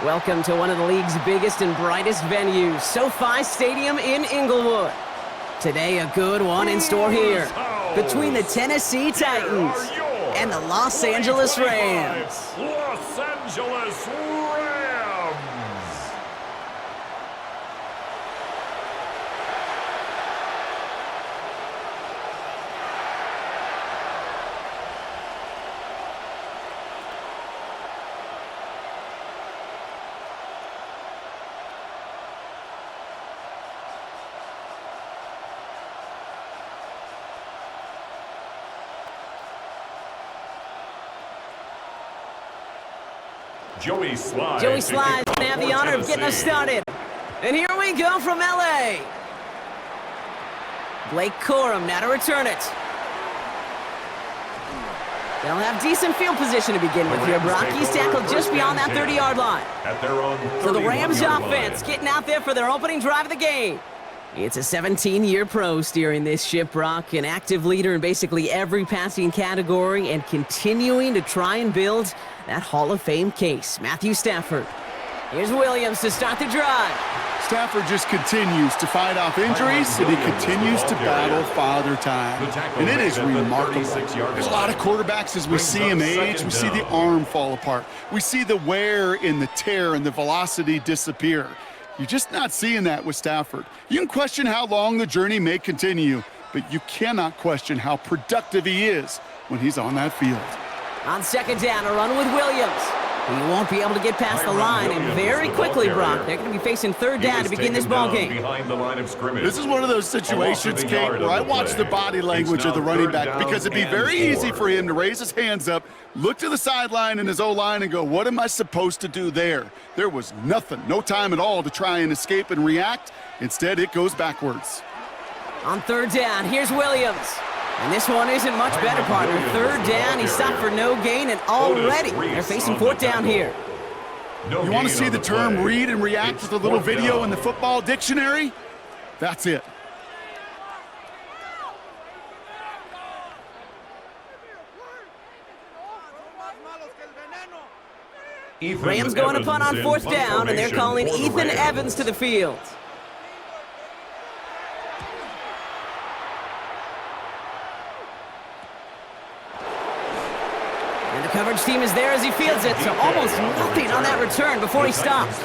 Welcome to one of the league's biggest and brightest venues, SoFi Stadium in Inglewood. Today, a good one in store here between the Tennessee Titans and the Los Angeles Rams. Los Angeles Rams. Joey Slides going to have the honor of getting us started. And here we go from LA. Blake Corum now to return it. They'll have decent field position to begin with here, Brock. He's tackled just beyond that 30-yard line. So the Rams offense getting out there for their opening drive of the game. It's a 17-year pro steering this ship, Brock, an active leader in basically every passing category and continuing to try and build that Hall of Fame case. Matthew Stafford. Here's Williams to start the drive. Stafford just continues to fight off injuries, and he continues to battle Father Time. And it is remarkable. There's a lot of quarterbacks as we see him age. We see the arm fall apart. We see the wear in the tear and the velocity disappear. You're just not seeing that with Stafford. You can question how long the journey may continue, but you cannot question how productive he is when he's on that field. On second down, a run with Williams. He won't be able to get past the line, and very quickly, Brock, they're going to be facing third down to begin this ball game. This is one of those situations, Kate, where I watch the body language of the running back because it'd be very easy for him to raise his hands up, look to the sideline in his O-line and go, what am I supposed to do there? There was nothing, no time at all to try and escape and react. Instead, it goes backwards. On third down, here's Williams. And this one isn't much better, partner. Third down, he stopped for no gain, and already they're facing fourth down here. You want to see the term read and react with a little video in the football dictionary? That's it. Rams going to punt on fourth down, and they're calling Ethan Evans to the field. And the coverage team is there as he fields it, so almost nothing on that return before he stops.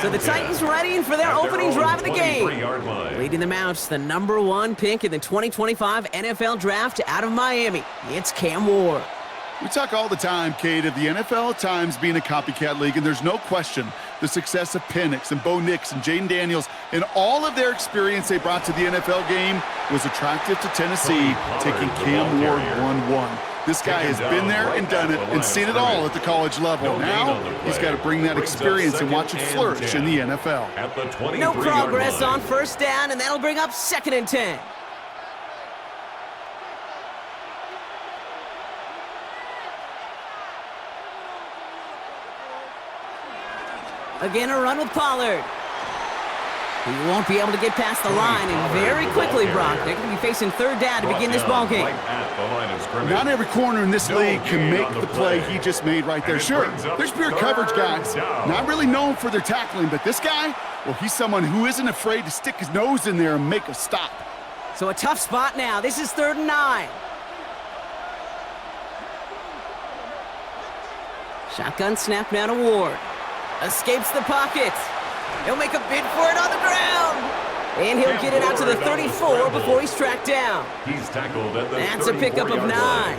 So the Titans readying for their opening drive of the game. Leading them out, the #1 pick in the 2025 NFL Draft out of Miami. It's Cam Ward. We talk all the time, Kate, of the NFL at times being a copycat league, and there's no question the success of Penix and Bo Nix and Jaden Daniels and all of their experience they brought to the NFL game was attractive to Tennessee, taking Cam Ward 1-1. This guy has been there and done it and seen it all at the college level. Now he's got to bring that experience and watch it flourish in the NFL. No progress on first down, and that'll bring up 2nd and 10. Again, a run with Pollard. He won't be able to get past the line, and very quickly, Brock, they're going to be facing third down to begin this ball game. Not every corner in this league can make the play he just made right there. Sure, there's pure coverage guys, not really known for their tackling, but this guy, well, he's someone who isn't afraid to stick his nose in there and make a stop. So a tough spot now. This is 3rd and 9. Shotgun snap now to Ward. Escapes the pocket. He'll make a bid for it on the ground. And he'll get it out to the 34 before he's tracked down. He's tackled at the That's a pickup of 9.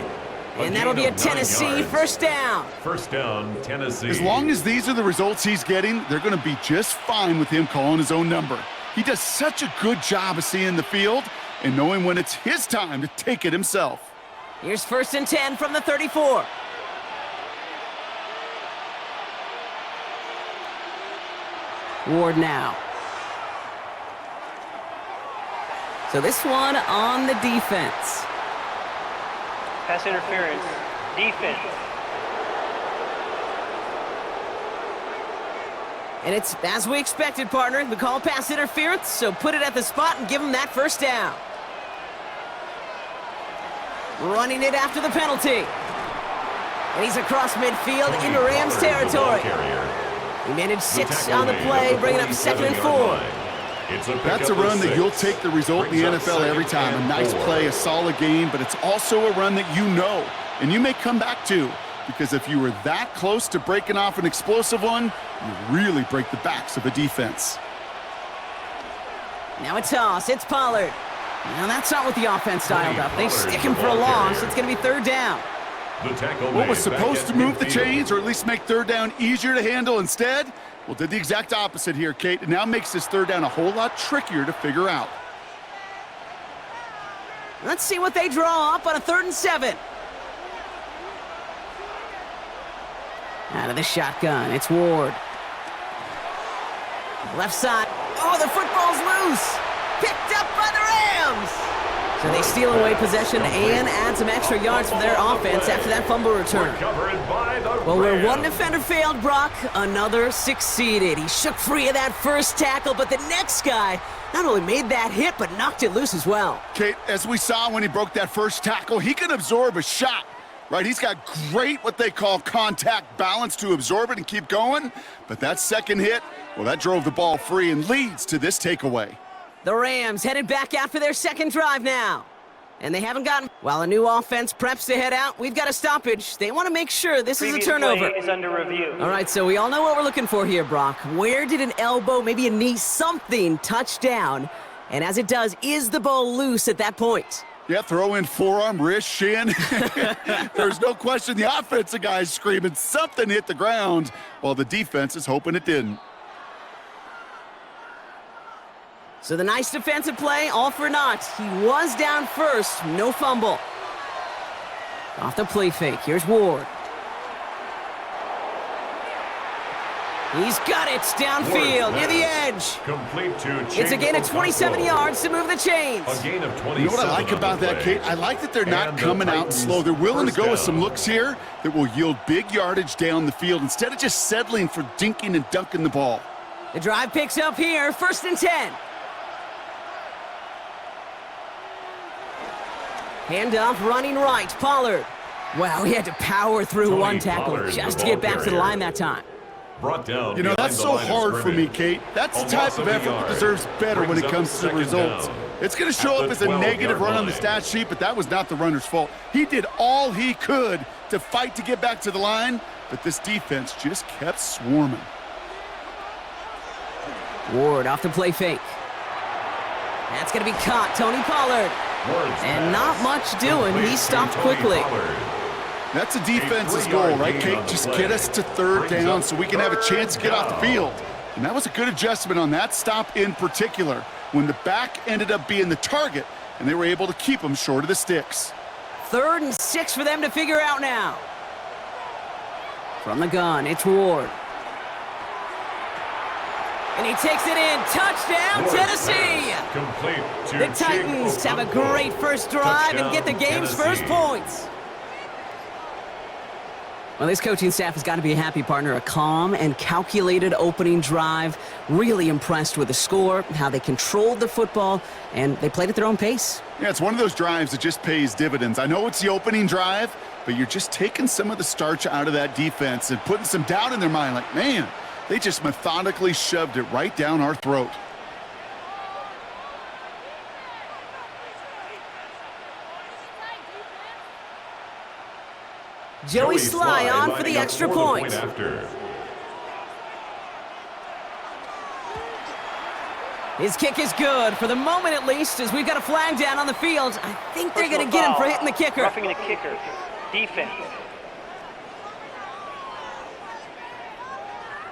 And that'll be a Tennessee first down. First down, Tennessee. As long as these are the results he's getting, they're going to be just fine with him calling his own number. He does such a good job of seeing the field and knowing when it's his time to take it himself. Here's 1st and 10 from the 34. Ward now. So this one on the defense. Pass interference. Defense. And it's as we expected, partner. The call pass interference, so put it at the spot and give him that first down. Running it after the penalty. And he's across midfield into Rams territory. He managed 6 on the play, bringing up 2nd and 4. That's a run that you'll take the result in the NFL every time. A nice play, a solid game, but it's also a run that you know, and you may come back to, because if you were that close to breaking off an explosive one, you really break the backs of the defense. Now a toss. It's Pollard. Now that's not what the offense dialed up. They stick him for a loss. It's going to be 3rd down. What was supposed to move the chains, or at least make 3rd down easier to handle instead? Well, did the exact opposite here, Kate. It now makes this 3rd down a whole lot trickier to figure out. Let's see what they draw up on a 3rd and 7. Out of the shotgun, it's Ward. Left side. Oh, the football's loose. Picked up by the Rams. So they steal away possession and add some extra yards for their offense after that fumble return. Well, where one defender failed, Brock, another succeeded. He shook free of that first tackle, but the next guy not only made that hit, but knocked it loose as well. Kate, as we saw when he broke that first tackle, he can absorb a shot, right? He's got great, what they call contact balance to absorb it and keep going. But that second hit, well, that drove the ball free and leads to this takeaway. The Rams headed back out for their 2nd drive now. And they haven't gotten... While a new offense preps to head out, we've got a stoppage. They want to make sure this is a turnover. Play is under review. All right, so we all know what we're looking for here, Brock. Where did an elbow, maybe a knee, something touch down? And as it does, is the ball loose at that point? Yeah, throw in forearm, wrist, shin. There's no question the offensive guy's screaming something hit the ground, while the defense is hoping it didn't. So the nice defensive play, all for naught. He was down first, no fumble. Off the play fake, here's Ward. He's got it downfield, near the edge. Complete to It's a gain of 27 yards to move the chains. A gain of 27. You know what I like about that, Kate? I like that they're not coming out slow. They're willing to go with some looks here that will yield big yardage down the field instead of just settling for dinking and dunking the ball. The drive picks up here, 1st and 10. Handoff running right, Pollard. Wow, he had to power through one tackle just to get back to the line that time. Brought down. You know, that's so hard for me, Kate. That's the type of effort that deserves better when it comes to the results. It's going to show up as a negative run on the stat sheet, but that was not the runner's fault. He did all he could to fight to get back to the line, but this defense just kept swarming. Ward off the play fake. That's going to be caught, Tony Pollard. And not much doing. He stopped quickly. That's a defense's goal, right, Kate? Just get us to 3rd down so we can have a chance to get off the field. And that was a good adjustment on that stop in particular, when the back ended up being the target, and they were able to keep him short of the sticks. 3rd and 6 for them to figure out now. From the gun, it's Ward. And he takes it in. Touchdown, Tennessee! The Titans have a great first drive and get the game's first points. Well, this coaching staff has got to be a happy partner. A calm and calculated opening drive. Really impressed with the score, how they controlled the football, and they played at their own pace. Yeah, it's one of those drives that just pays dividends. I know it's the opening drive, but you're just taking some of the starch out of that defense and putting some doubt in their mind. Like, man, they just methodically shoved it right down our throat. Joey Sly on for the extra point. His kick is good, for the moment at least, as we've got a flag down on the field. I think they're going to get him for hitting the kicker. Roughing the kicker. Defense.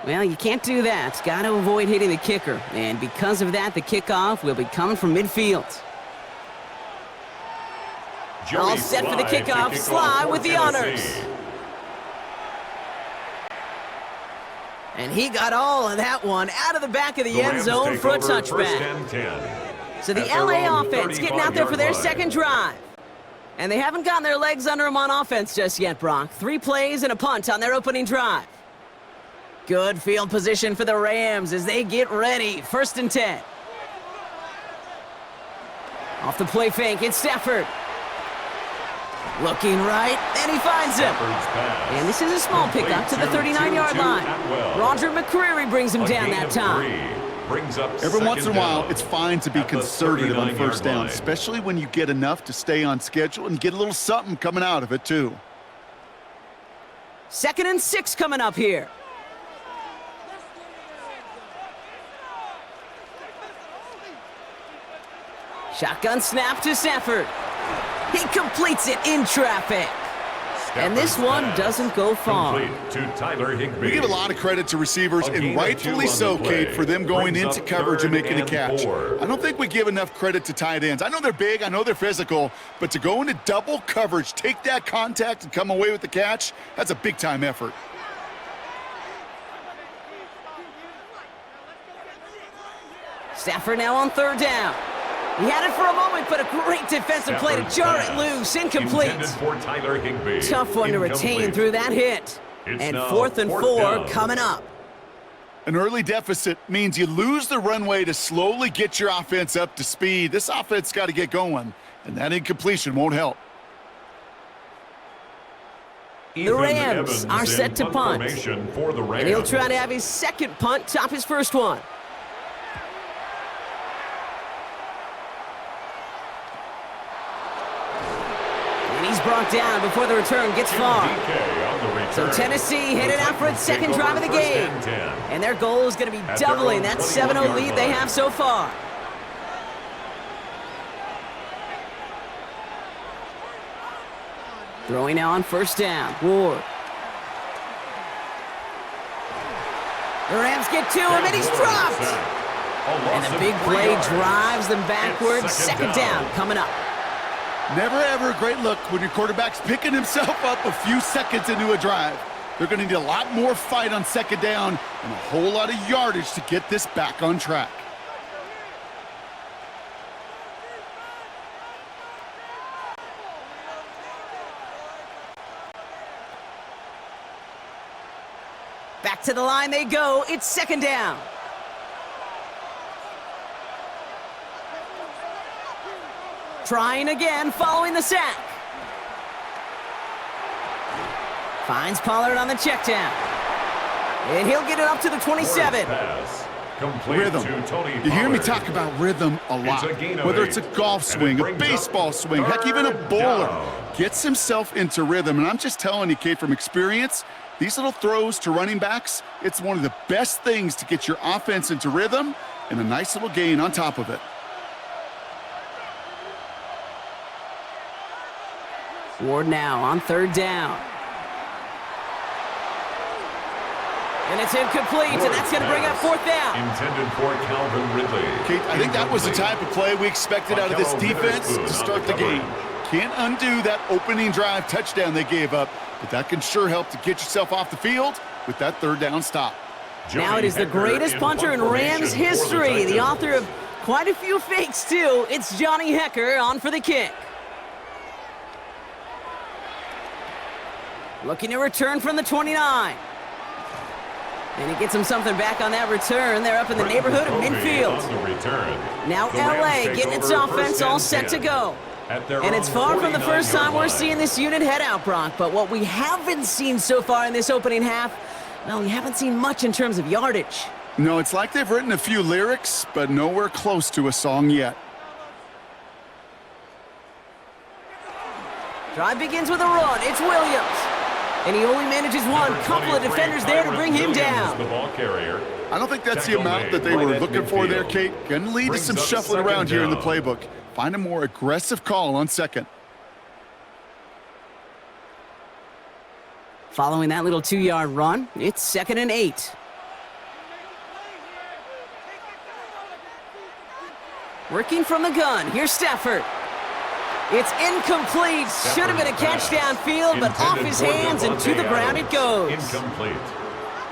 Well, you can't do that. Got to avoid hitting the kicker. And because of that, the kickoff will be coming from midfield. All set for the kickoff. Sly with the honors. And he got all of that one out of the back of the end zone for a touchback. So the LA offense getting out there for their second drive. And they haven't gotten their legs under them on offense just yet, Brock. 3 plays and a punt on their opening drive. Good field position for the Rams as they get ready. 1st and 10. Off the play fake, it's Stafford. Looking right, and he finds him. Stafford's pass. And this is a small pickup to the 39-yard line. Roger McCreary brings him down that time. Brings up Every once in a while, down it's fine to be at the conservative on first 39-yard down, line. especially when you get enough to stay on schedule and get a little something coming out of it, too. 2nd and 6 coming up here. Shotgun snap to Stafford. He completes it in traffic. And this one doesn't go far. Complete to Tyler Higbee. We give a lot of credit to receivers, and rightfully so, Kate, for them going into coverage and making a catch. I don't think we give enough credit to tight ends. I know they're big, I know they're physical, but to go into double coverage, take that contact, and come away with the catch, that's a big-time effort. Stafford now on 3rd down. He had it for a moment, but a great defensive play to jar it loose. Incomplete. Intended for Tyler Higbee. Tough one to retain through that hit. It's And now 4th and 4 down. coming up. An early deficit means you lose the runway to slowly get your offense up to speed. This offense got to get going, and that incompletion won't help. The Rams are set to punt. For the Rams. And he'll try to have his 2nd punt top his 1st one. And he's brought down before the return gets far. So Tennessee headed out for its 2nd drive of the game. And their goal is going to be doubling that 7-0 lead they have so far. Throwing now on 1st down. Ward. The Rams get to him, and he's dropped. And the big play drives them backwards. 2nd down coming up. Never, ever a great look when your quarterback's picking himself up a few seconds into a drive. They're going to need a lot more fight on 2nd down and a whole lot of yardage to get this back on track. Back to the line they go. It's 2nd down. Trying again following the sack. Finds Pollard on the check down. And he'll get it up to the 27. Rhythm. You hear me talk about rhythm a lot. Whether it's a golf swing, a baseball swing, heck, even a bowler. Gets himself into rhythm. And I'm just telling you, Kate, from experience, these little throws to running backs, it's one of the best things to get your offense into rhythm and a nice little gain on top of it. Ward now on 3rd down. And it's incomplete, and that's going to bring up 4th down. Intended for Calvin Ridley. Kate, I think that was the type of play we expected out of this defense to start the game. Can't undo that opening drive touchdown they gave up, but that can sure help to get yourself off the field with that 3rd down stop. Now it is the greatest punter in Rams history, the author of quite a few fakes, too. It's Johnny Hecker on for the kick. Looking to return from the 29. And he gets him something back on that return. They're up in the neighborhood of midfield. Now LA getting its offense all set to go. And it's far from the first time we're seeing this unit head out, Brock. But what we haven't seen so far in this opening half, well, we haven't seen much in terms of yardage. No, it's like they've written a few lyrics, but nowhere close to a song yet. Drive begins with a run. It's Williams. And he only manages one. Couple of defenders there to bring him down. I don't think that's the amount that they were looking for there, Kate. Going to lead to some shuffling around here in the playbook. Find a more aggressive call on 2nd. Following that little 2-yard run, it's 2nd and 8. Working from the gun. Here's Stafford. It's incomplete. Should have been a catch downfield, but off his hands and to the ground it goes. Incomplete.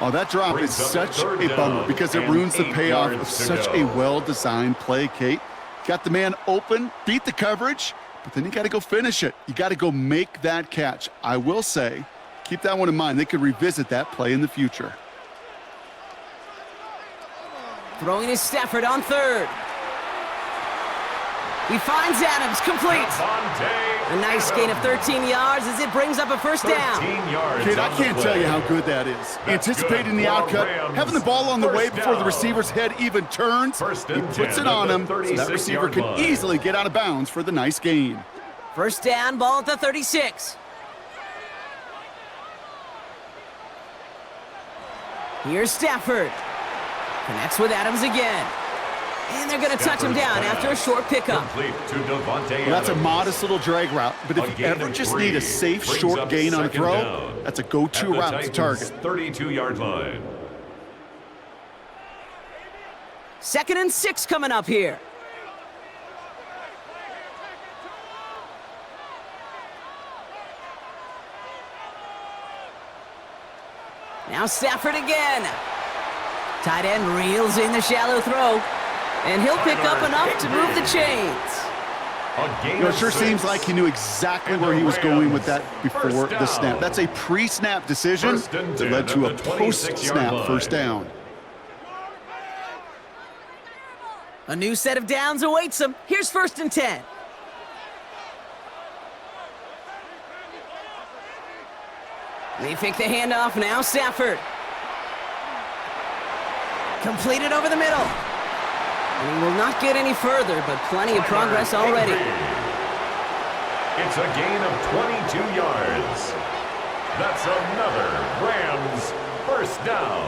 Oh, that drop is such a bummer because it ruins the payoff of such a well-designed play, Kate. Got the man open, beat the coverage, but then you got to go finish it. You got to go make that catch. I will say, keep that one in mind. They could revisit that play in the future. Throwing is Stafford on 3rd. He finds Adams, complete. A nice gain of 13 yards as it brings up a first down. Kid, I can't tell you how good that is. Anticipating the outcut, having the ball on the way before the receiver's head even turns, he puts it on him so that receiver can easily get out of bounds for the nice gain. First down, ball at the 36. Here's Stafford. Connects with Adams again. And they're going to touch him down after a short pickup. Well, that's a modest little drag route, but if you ever just need a safe, short gain on a throw, that's a go-to route to target. 32-yard line. 2nd and 6 coming up here. Now Stafford again. Tight end reels in the shallow throw. And he'll pick up enough to move the chains. You know, it sure seems like he knew exactly where he was going with that before the snap. That's a pre-snap decision that led to a post-snap first down. A new set of downs awaits him. Here's 1st and 10. They fake the handoff now. Stafford. Completed over the middle. And he will not get any further, but plenty of progress already. It's a gain of 22 yards. That's another Rams first down.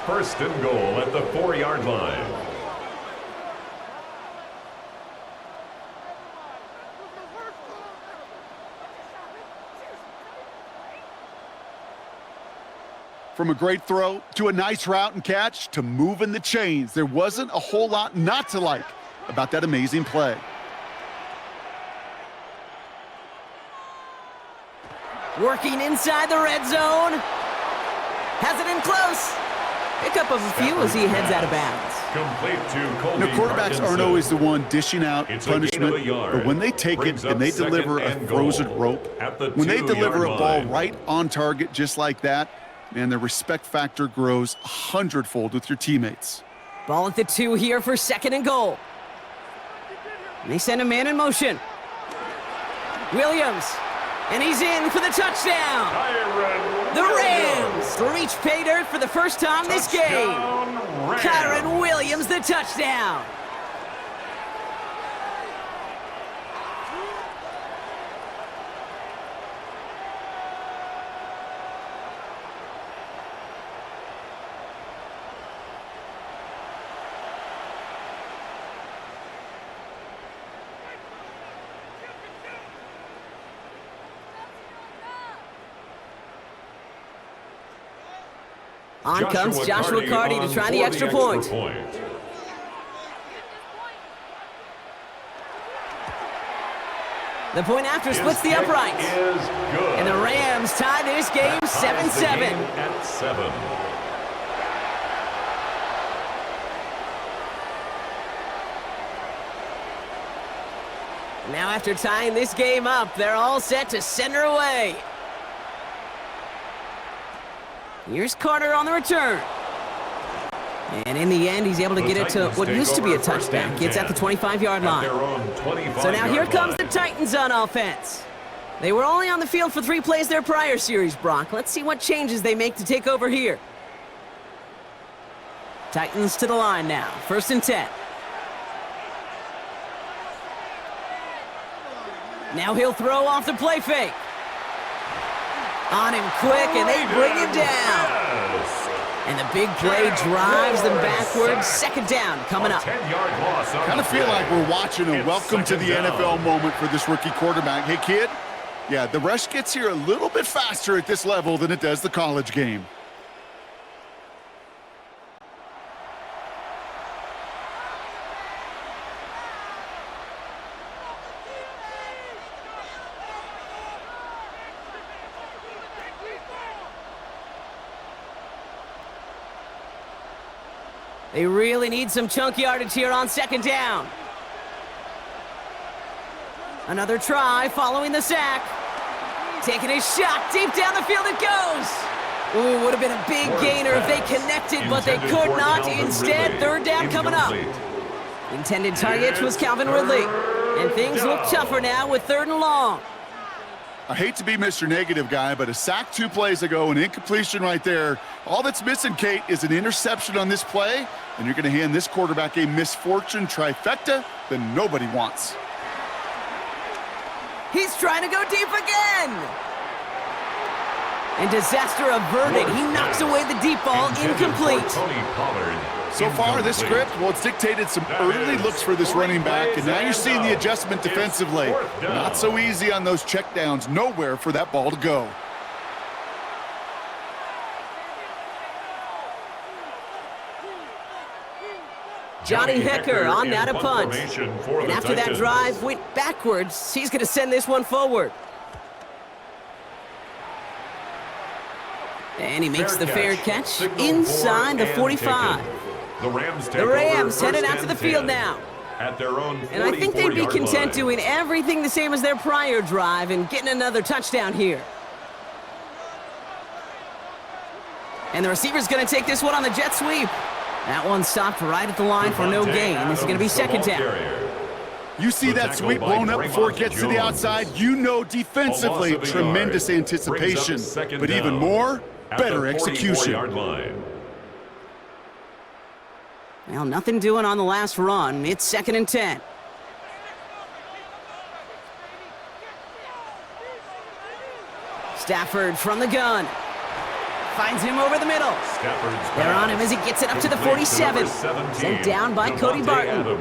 1st and goal at the 4-yard line. From a great throw to a nice route and catch to moving the chains, there wasn't a whole lot not to like about that amazing play. Working inside the red zone. Has it in close. Pick up of a few as he heads out of bounds. Complete to Colby Now, quarterbacks aren't always the one dishing out punishment, but when they take it and they deliver a frozen rope, when they deliver a ball right on target just like that, man, the respect factor grows 100-fold with your teammates. Ball at the 2 here for 2nd and goal. And they send a man in motion. Williams. And he's in for the touchdown. The Rams reach pay dirt for the first time this game. Kyron Williams, the touchdown. On comes Joshua Carty to try the extra point. The point after splits the uprights. And the Rams tie this game 7-7. At 7. Now after tying this game up, they're all set to send her away. Here's Carter on the return. And in the end, he's able to get it to what used to be a touchdown. Gets at the 25-yard line. So now here comes the Titans on offense. They were only on the field for 3 plays their prior series, Brock. Let's see what changes they make to take over here. Titans to the line now. 1st and 10. Now he'll throw off the play fake. On him quick, and they bring him down. And the big play drives them backwards. 2nd down coming up. Kind of feel like we're watching a welcome to the NFL moment for this rookie quarterback. Hey, kid, yeah, the rush gets here a little bit faster at this level than it does the college game. They really need some chunk yardage here on 2nd down. Another try following the sack. Taking a shot deep down the field it goes. Ooh, would have been a big gainer if they connected, but they could not. Instead, 3rd down coming up. Intended target was Calvin Ridley. And things look tougher now with 3rd and long. I hate to be Mr. Negative guy, but a sack 2 plays ago, an incompletion right there. All that's missing, Kate, is an interception on this play, and you're going to hand this quarterback a misfortune trifecta that nobody wants. He's trying to go deep again. And disaster averted. He knocks away the deep ball, incomplete. So far, this script, well, it's dictated some early looks for this running back, and now you're seeing the adjustment defensively. Not so easy on those checkdowns. Nowhere for that ball to go. Johnny Hecker on that a punt. And after that drive went backwards, he's going to send this one forward. And he makes the fair catch inside the 45. The Rams headed out to the field now. At their own and I think they'd be content doing everything the same as their prior drive and getting another touchdown here. And the receiver's going to take this one on the jet sweep. That one stopped right at the line for no gain. This is going to be 2nd down. You see that sweep blown up before it gets to the outside, you know defensively, tremendous anticipation. But even more, better execution. Well, nothing doing on the last run. It's 2nd and 10. Stafford from the gun. Finds him over the middle. They're on him as he gets it up to the 47. Sent down by Cody Barton.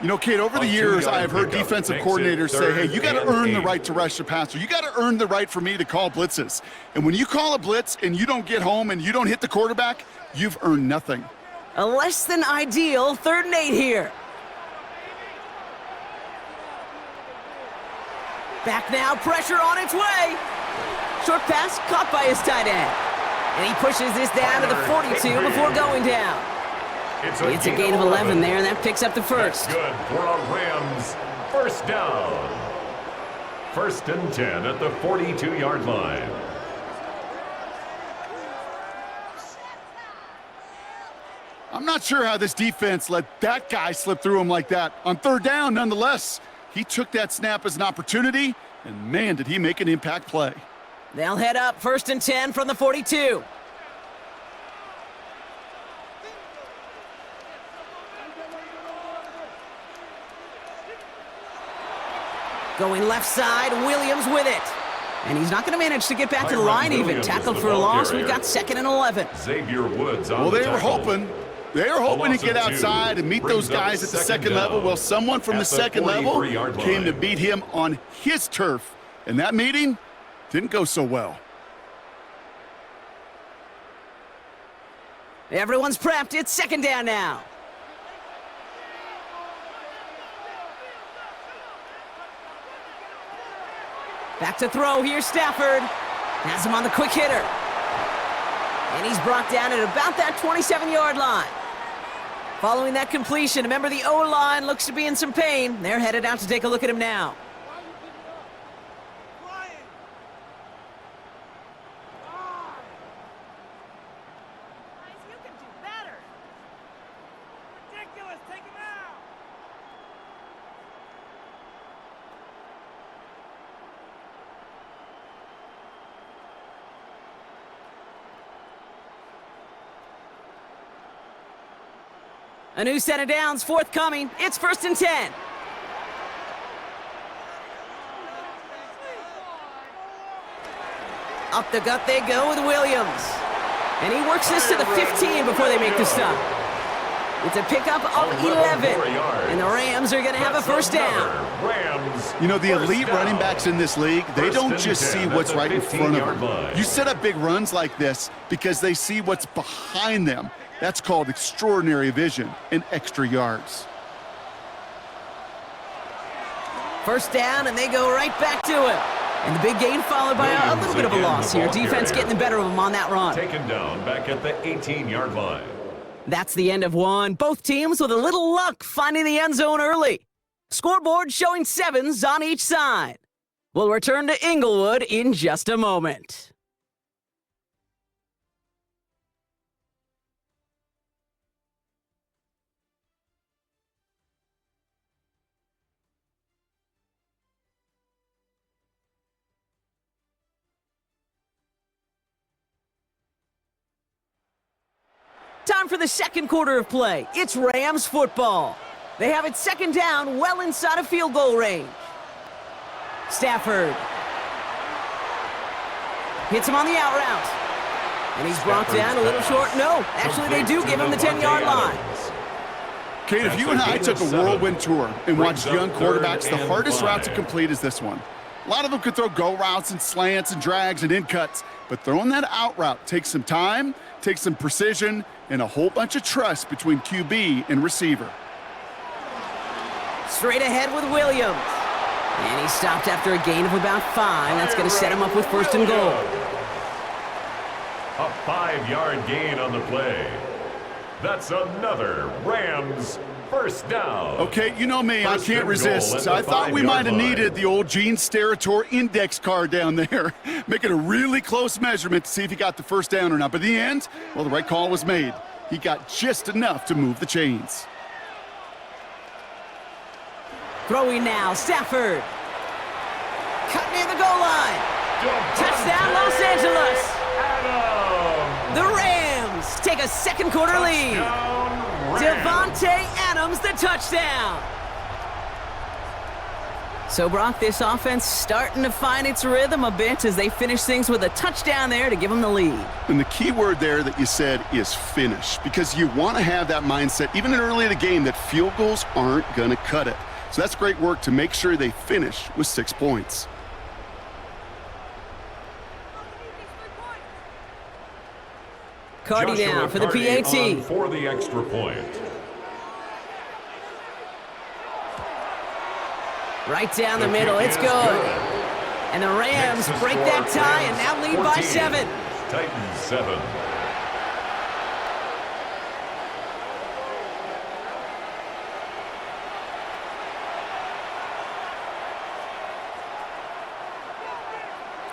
You know, Kate, over the years, I've heard defensive coordinators say, hey, you got to earn the right to rush the passer. You got to earn the right for me to call blitzes. And when you call a blitz and you don't get home and you don't hit the quarterback, you've earned nothing. A less than ideal 3rd and 8 here. Back now, pressure on its way. Short pass caught by his tight end. And he pushes this down to the 42 before going down. It's a gain of 11 there, and that picks up the first. That's good for a Rams 1st down. 1st and 10 at the 42-yard line. I'm not sure how this defense let that guy slip through him like that. On 3rd down, nonetheless, he took that snap as an opportunity, and man, did he make an impact play. They'll head up 1st and 10 from the 42. Going left side, Williams with it. And he's not going to manage to get back to the line even. Tackled for a loss. We've got 2nd and 11. Xavier Woods on well, they the were hoping. They were hoping to get outside and meet those guys at the 2nd level. Well, someone from the 2nd level came to beat him on his turf. And that meeting didn't go so well. Everyone's prepped. It's 2nd down now. Back to throw. Here's Stafford. Has him on the quick hitter. And he's brought down at about that 27-yard line. Following that completion, remember the O-line looks to be in some pain. They're headed out to take a look at him now. A new set of downs forthcoming. It's 1st and 10. Up the gut they go with Williams. And he works this to the 15 before they make the stop. It's a pickup of 11. And the Rams are going to have a 1st down. You know, the elite running backs in this league, they don't just see what's right in front of them. You set up big runs like this because they see what's behind them. That's called extraordinary vision and extra yards. 1st down, and they go right back to it. And the big gain followed by a little bit of a loss here. Defense getting the better of them on that run. Taken down back at the 18-yard line. That's the end of one. Both teams with a little luck finding the end zone early. Scoreboard showing 7s on each side. We'll return to Inglewood in just a moment. time for the second quarter of play. It's Rams football. They have it second down, well inside of field goal range. Stafford hits him on the out route. And he's brought down a little short. No, actually they do give him the 10-yard line. Kate, if you and I took a whirlwind tour and watched young quarterbacks, the hardest route to complete is this one. A lot of them could throw go routes and slants and drags and in cuts, but throwing that out route takes some time, takes some precision, and a whole bunch of trust between QB and receiver. Straight ahead with Williams. And he stopped after a gain of about 5. That's going to set him up with first and goal. A 5-yard gain on the play. That's another Rams first down. Okay, you know me, I can't resist. I thought we might have needed the old Gene Steratore index card down there. Make it a really close measurement to see if he got the first down or not. But in the end, well, the right call was made. He got just enough to move the chains. Throwing now, Stafford. Cut near the goal line. Touchdown, Los Angeles. The Rams take a second quarter lead. Devontae Adams, the touchdown. So, Brock, this offense starting to find its rhythm a bit as they finish things with a touchdown there to give them the lead. And the key word there that you said is finish, because you want to have that mindset, even early in the game, that field goals aren't going to cut it. So that's great work to make sure they finish with 6 points. Cardi now for the PAT. For the extra point. Right down the middle, it's good. And the Rams break that tie and now lead by 7. Titans 7.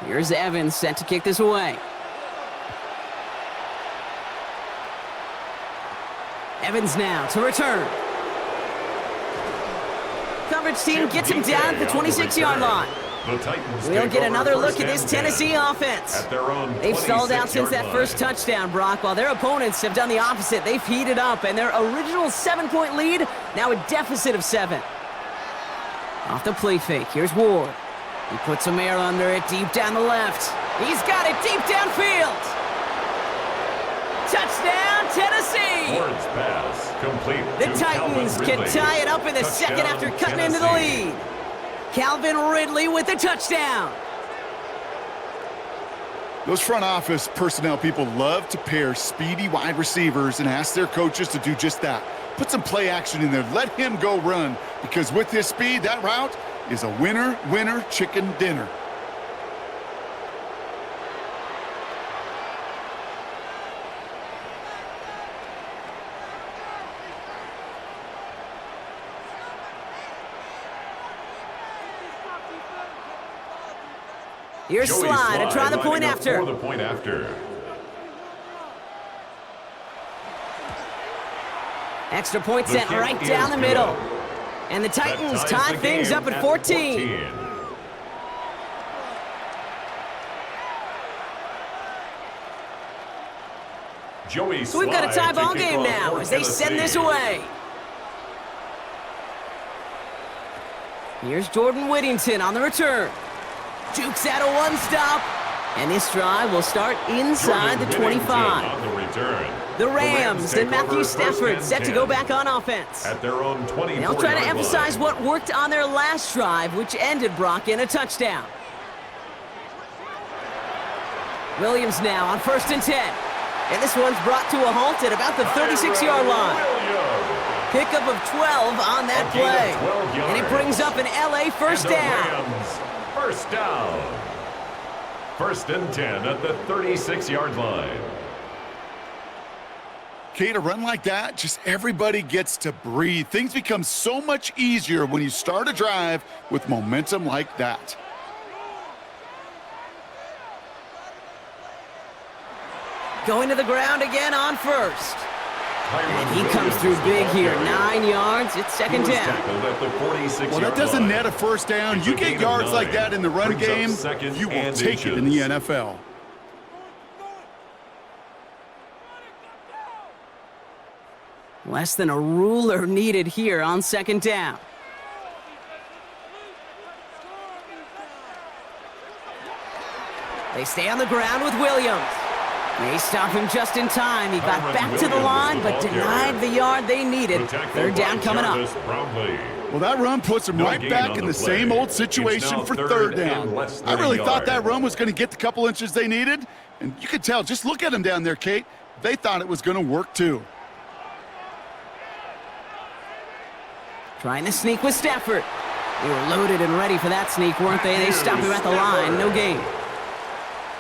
Here's Evans set to kick this away. Evans now to return. Coverage team gets him down at the 26-yard line. We'll get another look at this Tennessee offense. They've stalled out since that first touchdown, Brock, while their opponents have done the opposite. They've heated up, and their original 7-point lead, now a deficit of 7. Off the play fake, here's Ward. He puts some air under it, deep down the left. He's got it deep downfield. Touchdown, Tennessee! Ward's pass complete. The Titans can tie it up in the second after cutting into the lead. Calvin Ridley with the touchdown. Those front office personnel people love to pair speedy wide receivers and ask their coaches to do just that. Put some play action in there. Let him go run, because with his speed, that route is a winner, winner, chicken dinner. Here's Slide to try the point after. For the point after. Extra point sent right down the middle. And the Titans tie things up at 14. So we've got a tie ball game now as they send this away. Here's Jordan Whittington on the return. Jukes out a one-stop. And this drive will start inside the 25. The Rams and Matthew Stafford set to go back on offense. At their own 20. They'll try to emphasize what worked on their last drive, which ended Brock in a touchdown. Williams now on 1st and 10. And this one's brought to a halt at about the 36-yard line. Pickup of 12 on that play. And it brings up an LA first down. First down. 1st and 10 at the 36-yard line. Kate, a run like that, just everybody gets to breathe. Things become so much easier when you start a drive with momentum like that. Going to the ground again on 1st. And he comes through big here. 9 yards. It's 2nd down. Well, that doesn't net a first down. You get yards like that in the run game, you will take it in the NFL. Less than a ruler needed here on second down. They stay on the ground with Williams. They stop him just in time. He got back to the line, but denied the yard they needed. Third down coming up. Well, that run puts him right back in the same old situation for third down. I really thought that run was going to get the couple inches they needed, and you could tell, just look at them down there, Kate. They thought it was going to work too. Trying to sneak with Stafford. They were loaded and ready for that sneak, weren't they? They stopped him at the line. No gain.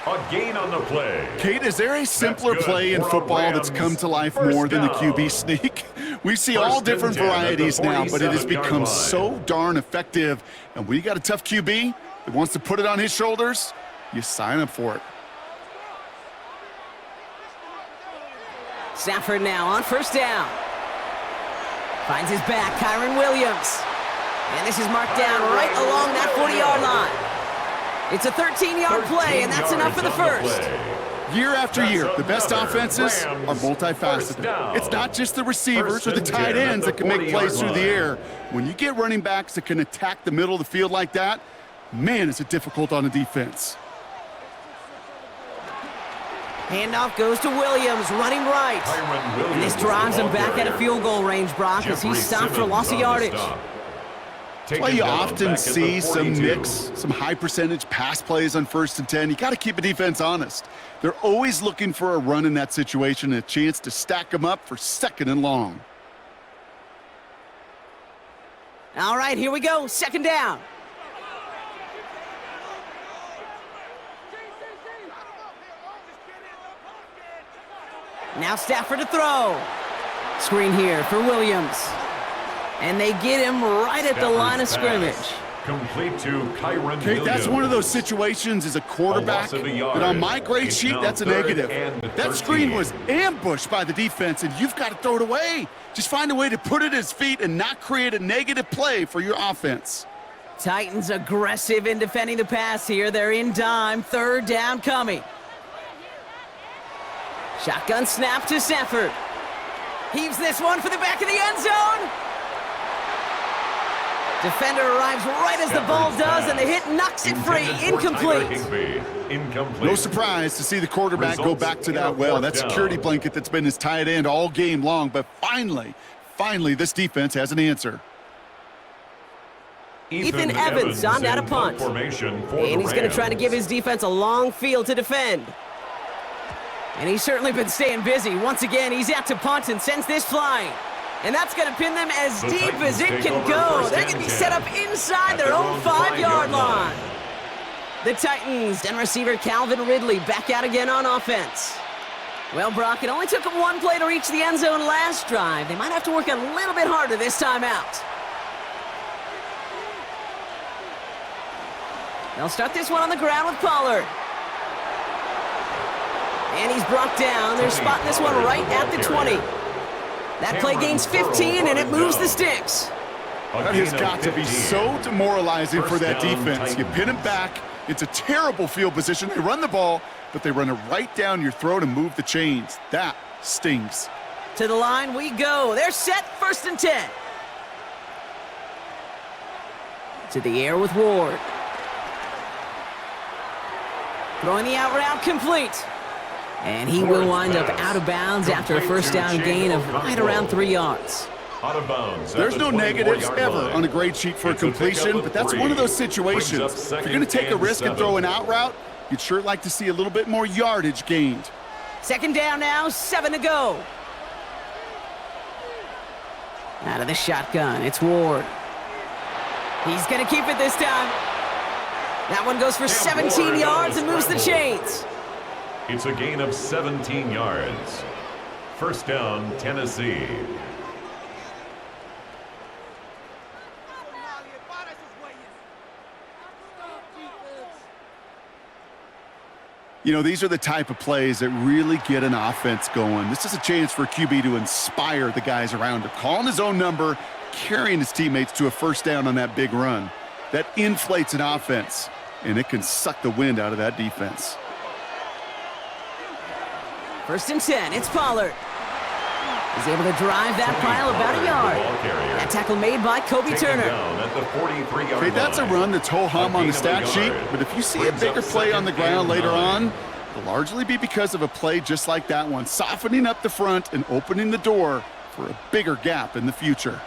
A gain on the play. Kate, is there a simpler play in football that's come to life more than the QB sneak? We see all different varieties now, but it has become so darn effective. And when you got a tough QB that wants to put it on his shoulders, you sign up for it. Stafford now on first down. Finds his back, Kyron Williams. And this is marked down right along that 40-yard line. It's a 13-yard play, and that's enough for the first. Year after year, the best offenses are multifaceted. It's not just the receivers or the tight ends that can make plays through the air. When you get running backs that can attack the middle of the field like that, man, is it difficult on a defense. Handoff goes to Williams, running right. And this drives him back out of field goal range, Brock, as he's stopped for loss of yardage. That's why you often see some mix, some high percentage pass plays on 1st and 10. You got to keep a defense honest. They're always looking for a run in that situation and a chance to stack them up for 2nd and long. All right, here we go. Second down. Now Stafford to throw. Screen here for Williams. And they get him right at the line of scrimmage. Complete to Kyron Williams. That's one of those situations as a quarterback that on my grade sheet, that's a negative. That screen was ambushed by the defense, and you've got to throw it away. Just find a way to put it at his feet and not create a negative play for your offense. Titans aggressive in defending the pass here. They're in dime. Third down coming. Shotgun snap to Stafford. Heaves this one for the back of the end zone. Defender arrives right as the ball does, and the hit knocks it free. Incomplete. No surprise to see the quarterback go back to that well. That security blanket that's been his tight end all game long, but finally, this defense has an answer. Ethan Evans on that a punt. And he's going to try to give his defense a long field to defend. And he's certainly been staying busy. Once again, he's out to punt and sends this flying. And that's going to pin them as deep as it can go. They're going to be set up inside their own 5-yard line. The Titans and receiver Calvin Ridley back out again on offense. Well, Brock, it only took them one play to reach the end zone last drive. They might have to work a little bit harder this time out. They'll start this one on the ground with Pollard. And he's brought down. They're spotting this one right at the 20. That play gains 15, and it moves the sticks. That has got to be so demoralizing for that defense. You pin them back. It's a terrible field position. They run the ball, but they run it right down your throat and move the chains. That stings. To the line we go. They're set, 1st and 10. To the air with Ward. Throwing the out route complete. And he will wind up out of bounds after a first down gain of right around 3 yards. Out of bounds. There's no negatives ever on a grade sheet for a completion, but that's one of those situations. If you're going to take a risk and throw an out route, you'd sure like to see a little bit more yardage gained. Second down now, 7 to go. Out of the shotgun, it's Ward. He's going to keep it this time. That one goes for 17 yards and moves the chains. It's a gain of 17 yards. First down, Tennessee. You know, these are the type of plays that really get an offense going. This is a chance for a QB to inspire the guys around him. Calling his own number, carrying his teammates to a first down on that big run. That inflates an offense, and it can suck the wind out of that defense. 1st and 10, it's Pollard. He's able to drive that pile about a yard. That tackle made by Kobe Turner. Okay, that's a run that's ho-hum on the stat sheet, but if you see a bigger play on the ground later on, it'll largely be because of a play just like that one, softening up the front and opening the door for a bigger gap in the future.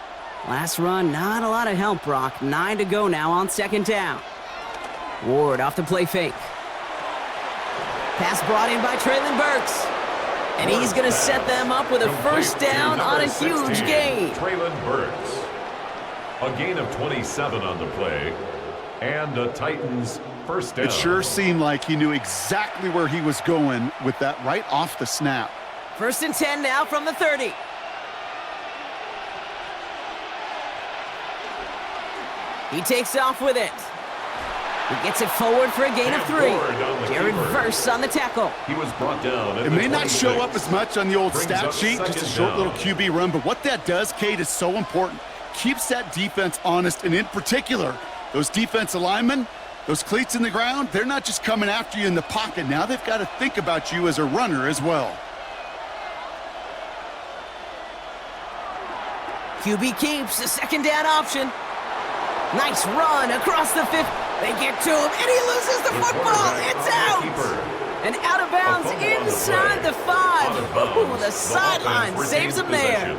Last run, not a lot of help, Brock. 9 to go now on second down. Ward off the play fake. Pass brought in by Traylon Burks. And he's going to set them up with a first down on a huge gain. Traylon Burks. A gain of 27 on the play. And a Titans first down. It sure seemed like he knew exactly where he was going with that right off the snap. 1st and 10 now from the 30. He takes off with it. He gets it forward for a gain of 3. Jared Verse on the tackle. He was brought down. It may not show up as much on the old stat sheet, just a short little QB run, but what that does, Kate, is so important. Keeps that defense honest, and in particular, those defensive linemen, those cleats in the ground, they're not just coming after you in the pocket. Now they've got to think about you as a runner as well. QB keeps the second down option. Nice run across the 5th. They get to him, and he loses the football. It's out. And out of bounds inside the 5. Ooh, the sideline saves him there.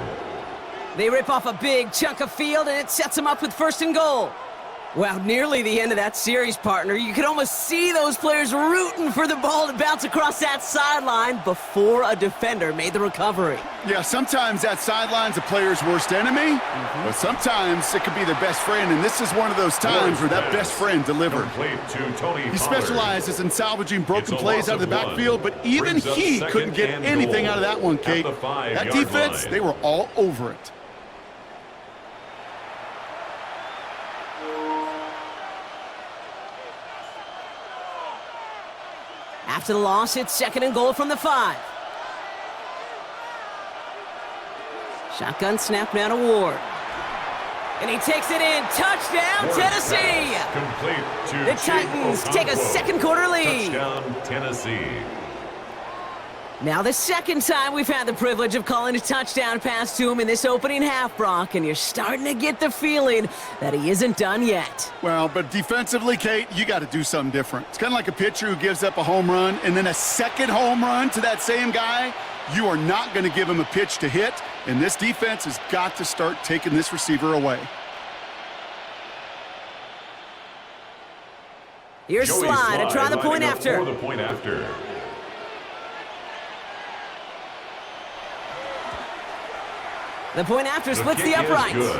They rip off a big chunk of field, and it sets him up with 1st and goal. Well, nearly the end of that series, partner. You could almost see those players rooting for the ball to bounce across that sideline before a defender made the recovery. Yeah, sometimes that sideline's a player's worst enemy, but sometimes it could be their best friend, and this is one of those times where that best friend delivered. He specializes in salvaging broken plays out of the backfield, but even he couldn't get anything out of that one, Kate. That defense, they were all over it. After the loss, it's 2nd and goal from the 5. Shotgun snap now to Ward. And he takes it in. Touchdown, Tennessee! The Titans take a second quarter lead. Touchdown, Tennessee. Now the second time we've had the privilege of calling a touchdown pass to him in this opening half, Brock, and you're starting to get the feeling that he isn't done yet. Well, but defensively, Kate, you got to do something different. It's kind of like a pitcher who gives up a home run and then a second home run to that same guy. You are not going to give him a pitch to hit, and this defense has got to start taking this receiver away. Here's Slide to try the point after. The point after splits the uprights.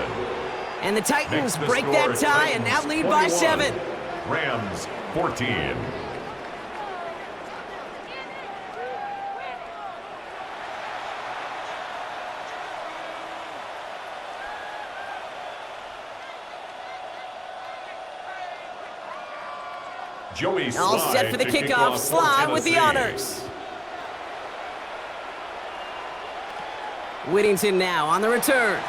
And the Titans break that tie and now lead by 7. Rams 14. Joey Slide all set for the kickoff. Slide with the honors. Whittington now on the return.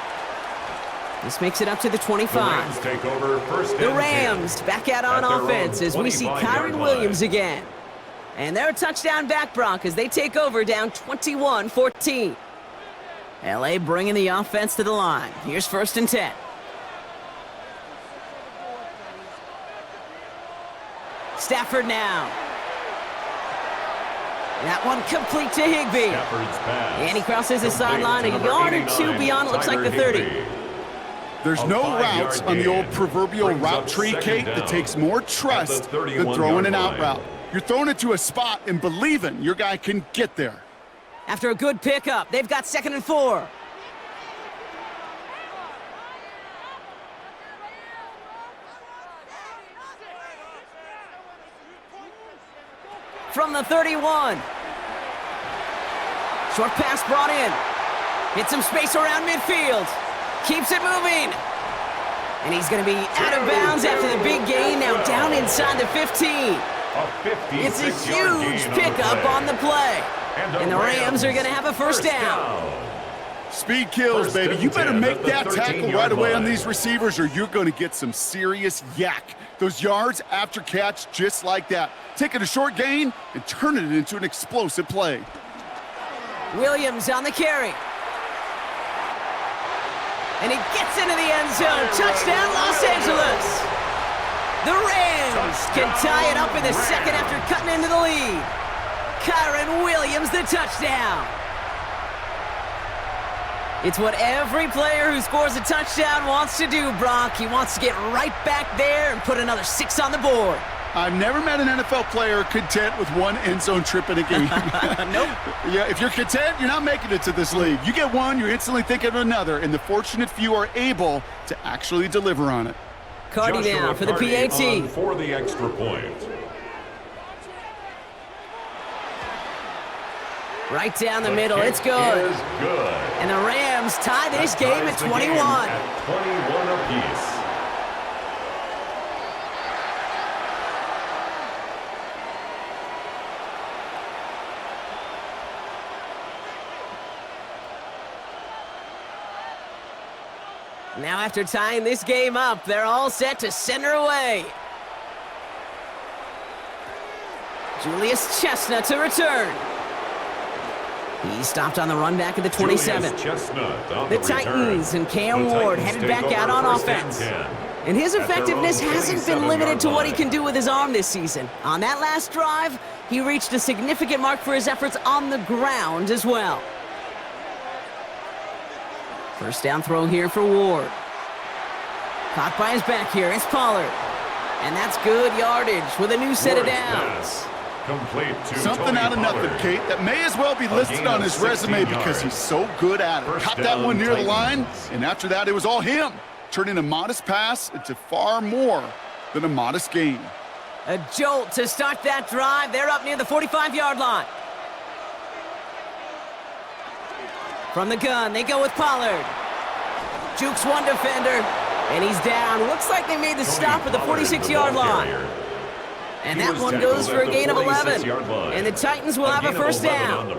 This makes it up to the 25. The Rams take over first and the Rams back out on offense as we see Kyron Williams again. And they're a touchdown back, Brock, as they take over down 21-14. LA bringing the offense to the line. Here's 1st and 10. Stafford now. That one complete to Higbee. And he crosses the sideline a yard or 2 beyond it looks like the 30. There's no routes on the old proverbial route tree, Kate, that takes more trust than throwing an out route. You're throwing it to a spot and believing your guy can get there. After a good pickup, they've got 2nd and 4. From the 31. Short pass brought in. Hits some space around midfield. Keeps it moving. And he's going to be out of bounds after the big gain. Now down inside the 15. It's a huge pickup on the play. And the Rams are going to have a first down. Speed kills, baby. You better make that tackle right away on these receivers or you're going to get some serious yak. Those yards after catch just like that. Taking a short gain and turning it into an explosive play. Williams on the carry. And he gets into the end zone. Touchdown, Los Angeles. The Rams can tie it up in the second after cutting into the lead. Kyron Williams, the touchdown. It's what every player who scores a touchdown wants to do, Brock. He wants to get right back there and put another 6 on the board. I've never met an NFL player content with one end zone trip in a game. Nope. Yeah, if you're content, you're not making it to this league. You get one, you're instantly thinking of another, and the fortunate few are able to actually deliver on it. Cardi down for the PAT. For the extra point. Right down the middle, it's good. And the Rams tie this game at 21. At 21 apiece. Now after tying this game up, they're all set to send her away. Julius Chestnut to return. He stopped on the run back at the 27. The Titans and Cam Ward headed back out on offense. And his effectiveness hasn't been limited to what he can do with his arm this season. On that last drive, he reached a significant mark for his efforts on the ground as well. First down throw here for Ward. Caught by his back here, it's Pollard. And that's good yardage with a new set of downs. Something out of nothing, Kate, that may as well be listed on his resume because he's so good at it. Caught that one near the line, and after that, it was all him, turning a modest pass into far more than a modest gain. A jolt to start that drive. They're up near the 45-yard line. From the gun, they go with Pollard. Jukes one defender, and he's down. Looks like they made the stop at the 46-yard line. And that one goes for a gain of 11. And the Titans will have a first down.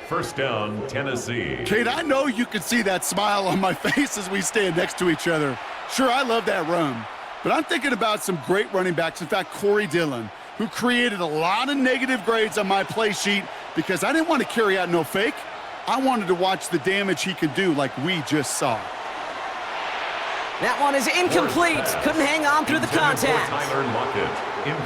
First down, Tennessee. Kate, I know you can see that smile on my face as we stand next to each other. Sure, I love that run. But I'm thinking about some great running backs. In fact, Corey Dillon, who created a lot of negative grades on my play sheet because I didn't want to carry out no fake. I wanted to watch the damage he could do like we just saw. That one is incomplete. Couldn't hang on through the contact.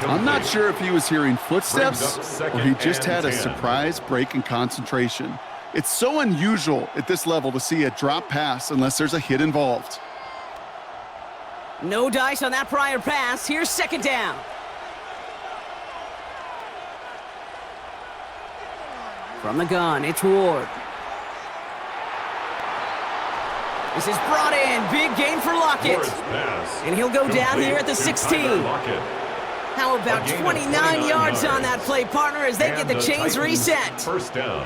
I'm not sure if he was hearing footsteps or he just had a surprise break in concentration. It's so unusual at this level to see a drop pass unless there's a hit involved. No dice on that prior pass. Here's second down. From the gun, it's Ward. This is brought in. Big gain for Lockett. And he'll go down here at the 16. How about 29 yards on that play, partner, as they get the chains reset?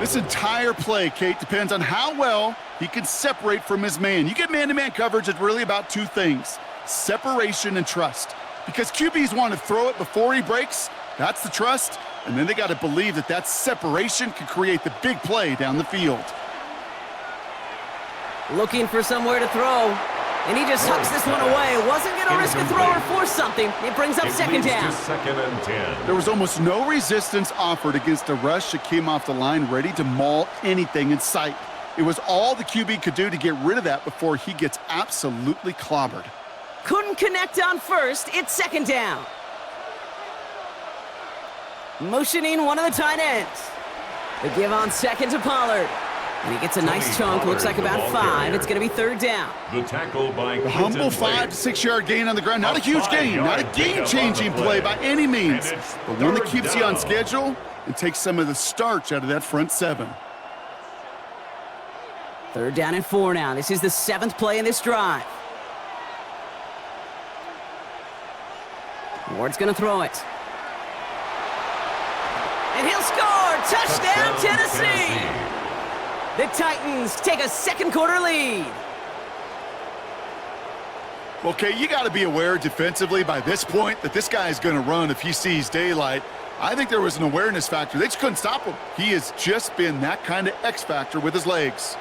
This entire play, Kate, depends on how well he can separate from his man. You get man-to-man coverage, it's really about two things, separation and trust. Because QBs want to throw it before he breaks, that's the trust, and then they got to believe that that separation can create the big play down the field. Looking for somewhere to throw, and he just hucks this one away. Wasn't going to risk a throw or force something. It brings up second down. Second and 10. There was almost no resistance offered against a rush that came off the line ready to maul anything in sight. It was all the QB could do to get rid of that before he gets absolutely clobbered. Couldn't connect on first. It's second down. Motioning one of the tight ends. The give on second to Pollard. And he gets a nice chunk, looks like about 5. It's going to be third down. The tackle by the humble 5 to 6 yard gain on the ground. Not a huge gain, not a game-changing play by any means, but one that keeps you on schedule and takes some of the starch out of that front 7. Third down and 4 now. This is the 7th play in this drive. Ward's going to throw it. And he'll score! Touchdown, Tennessee! The Titans take a second quarter lead. Okay, you got to be aware defensively by this point that this guy is going to run if he sees daylight. I think there was an awareness factor. They just couldn't stop him. He has just been that kind of X factor with his legs.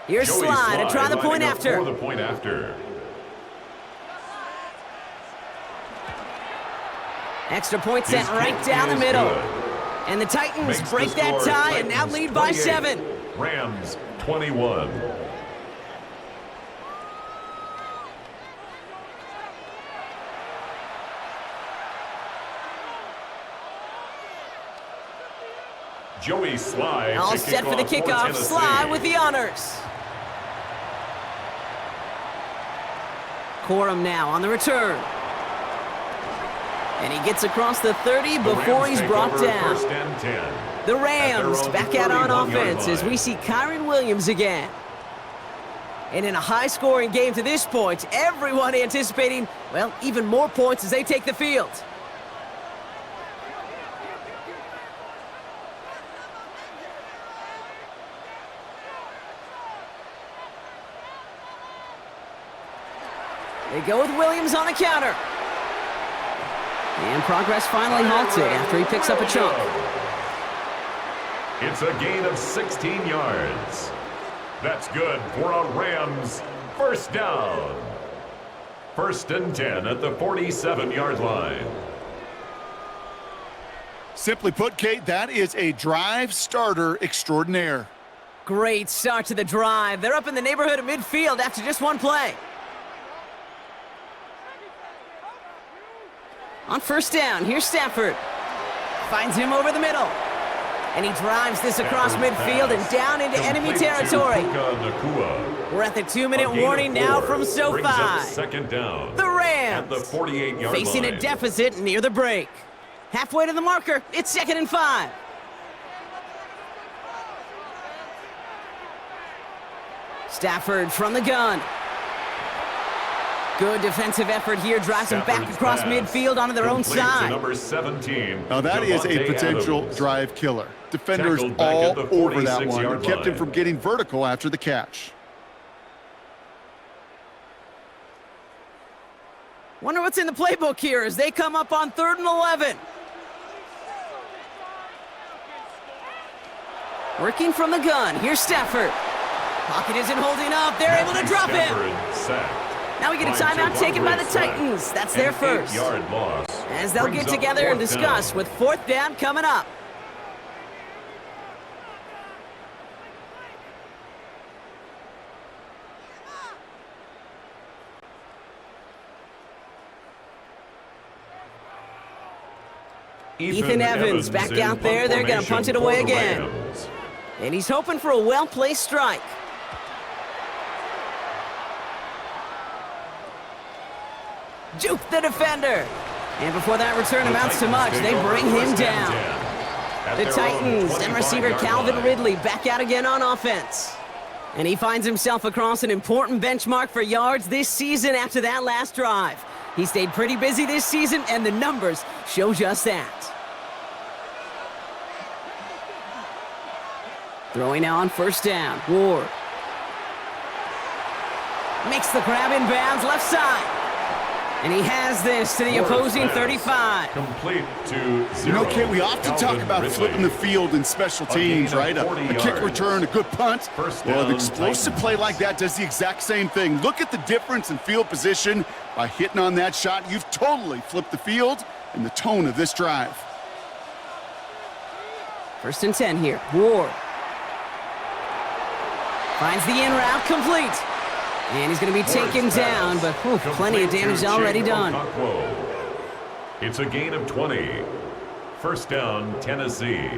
Here's Slide to try the point after. For the point after. Extra point sent right down the middle. And the Titans break that tie and now lead by 7. Rams 21. Joey Sly all set for the kickoff. Sly with the honors. Corum now on the return. And he gets across the 30 before he's brought down. First and 10. The Rams back out on offense as we see Kyron Williams again. And in a high-scoring game to this point, everyone anticipating, well, even more points as they take the field. They go with Williams on the counter. And progress finally halted after he picks up a chunk. It's a gain of 16 yards. That's good for a Rams first down. First and 10 at the 47-yard line. Simply put, Kate, that is a drive starter extraordinaire. Great start to the drive. They're up in the neighborhood of midfield after just one play. On first down, here's Stafford. Finds him over the middle. And he drives this across midfield and down into enemy territory. We're at the 2-minute warning now from SoFi. Second down. The Rams at the 48-yard facing line. a deficit near the break. Halfway to the marker, it's 2nd and 5. Stafford from the gun. Good defensive effort here, drives them back across midfield onto their own side. Number 17. Now that is a potential drive killer. Defenders all over that one and kept him from getting vertical after the catch. Wonder what's in the playbook here as they come up on 3rd and 11. Working from the gun, here's Stafford. Pocket isn't holding up, they're able to drop him. Now we get a timeout taken by the Titans. That's their first. As they'll get together and discuss with 4th down coming up. Ethan Evans back out there. They're going to punt it away again. And he's hoping for a well-placed strike. Juke the defender. And before that return amounts to much, they bring him down. The Titans and receiver Calvin Ridley back out again on offense. And he finds himself across an important benchmark for yards this season after that last drive. He stayed pretty busy this season, and the numbers show just that. Throwing now on first down, Ward. Makes the grab in bounds, left side. And he has this to the opposing 35. Complete to 0. You know, Kate, we often talk about flipping the field in special teams, right? A kick return, a good punt. Well, an explosive play like that does the exact same thing. Look at the difference in field position. By hitting on that shot, you've totally flipped the field and the tone of this drive. 1st and 10 here. Ward. Finds the in route complete. And he's going to be taken down, but plenty of damage already done. It's a gain of 20. First down, Tennessee.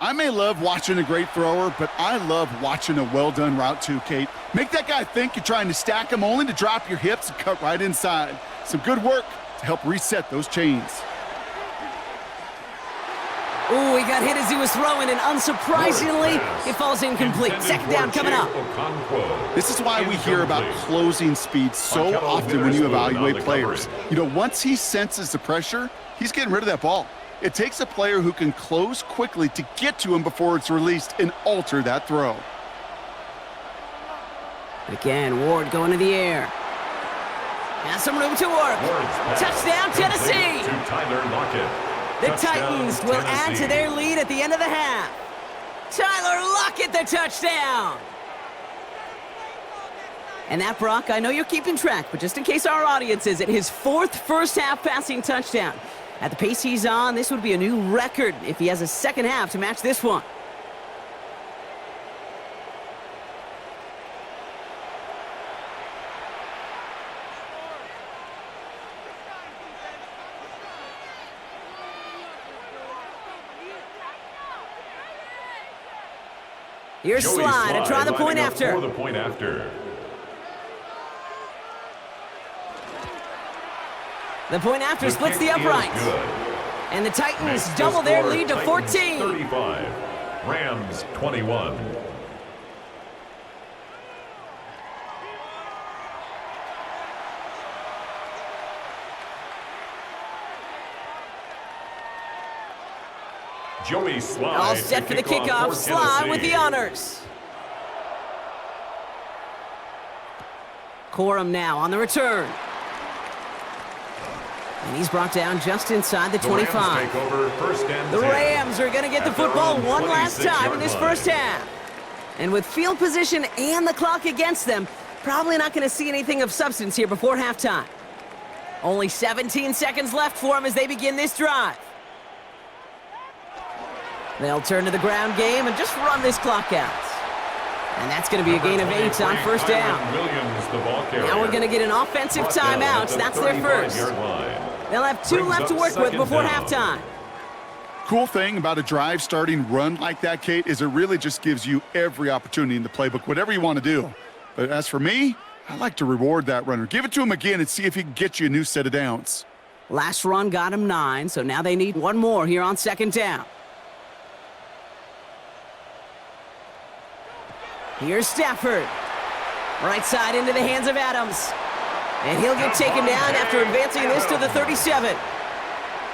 I may love watching a great thrower, but I love watching a well-done route too, Kate. Make that guy think you're trying to stack him only to drop your hips and cut right inside. Some good work to help reset those chains. Ooh, he got hit as he was throwing, and unsurprisingly, it falls incomplete. 2nd down coming up. This is why we hear about closing speed so often when you evaluate players. You know, once he senses the pressure, he's getting rid of that ball. It takes a player who can close quickly to get to him before it's released and alter that throw. Again, Ward going to the air. Has some room to work. Touchdown, Tennessee. To Tyler Lockett. The Titans will add to their lead at the end of the half. Tyler Lockett, the touchdown. And that, Brock, I know you're keeping track, but just in case our audience isn't, his 4th first-half passing touchdown. At the pace he's on, this would be a new record if he has a second half to match this one. Here's Slide to try the point after. For the point after. The point after splits the uprights. And the Titans double their lead to 14. 35. Rams 21. Joey Slide. All set for the kickoff. Slide with the honors. Corum now on the return. And he's brought down just inside the 25. The Rams are going to get the football one last time in this first half. And with field position and the clock against them, probably not going to see anything of substance here before halftime. Only 17 seconds left for them as they begin this drive. They'll turn to the ground game and just run this clock out. And that's going to be a gain of 8 on first down. Now we're going to get an offensive timeout. That's their first. They'll have 2 left to work with before halftime. Cool thing about a drive starting run like that, Kate, is it really just gives you every opportunity in the playbook, whatever you want to do. But as for me, I like to reward that runner. Give it to him again and see if he can get you a new set of downs. Last run got him 9, so now they need 1 more here on second down. Here's Stafford. Right side into the hands of Adams. And he'll get taken down after advancing this to the 37.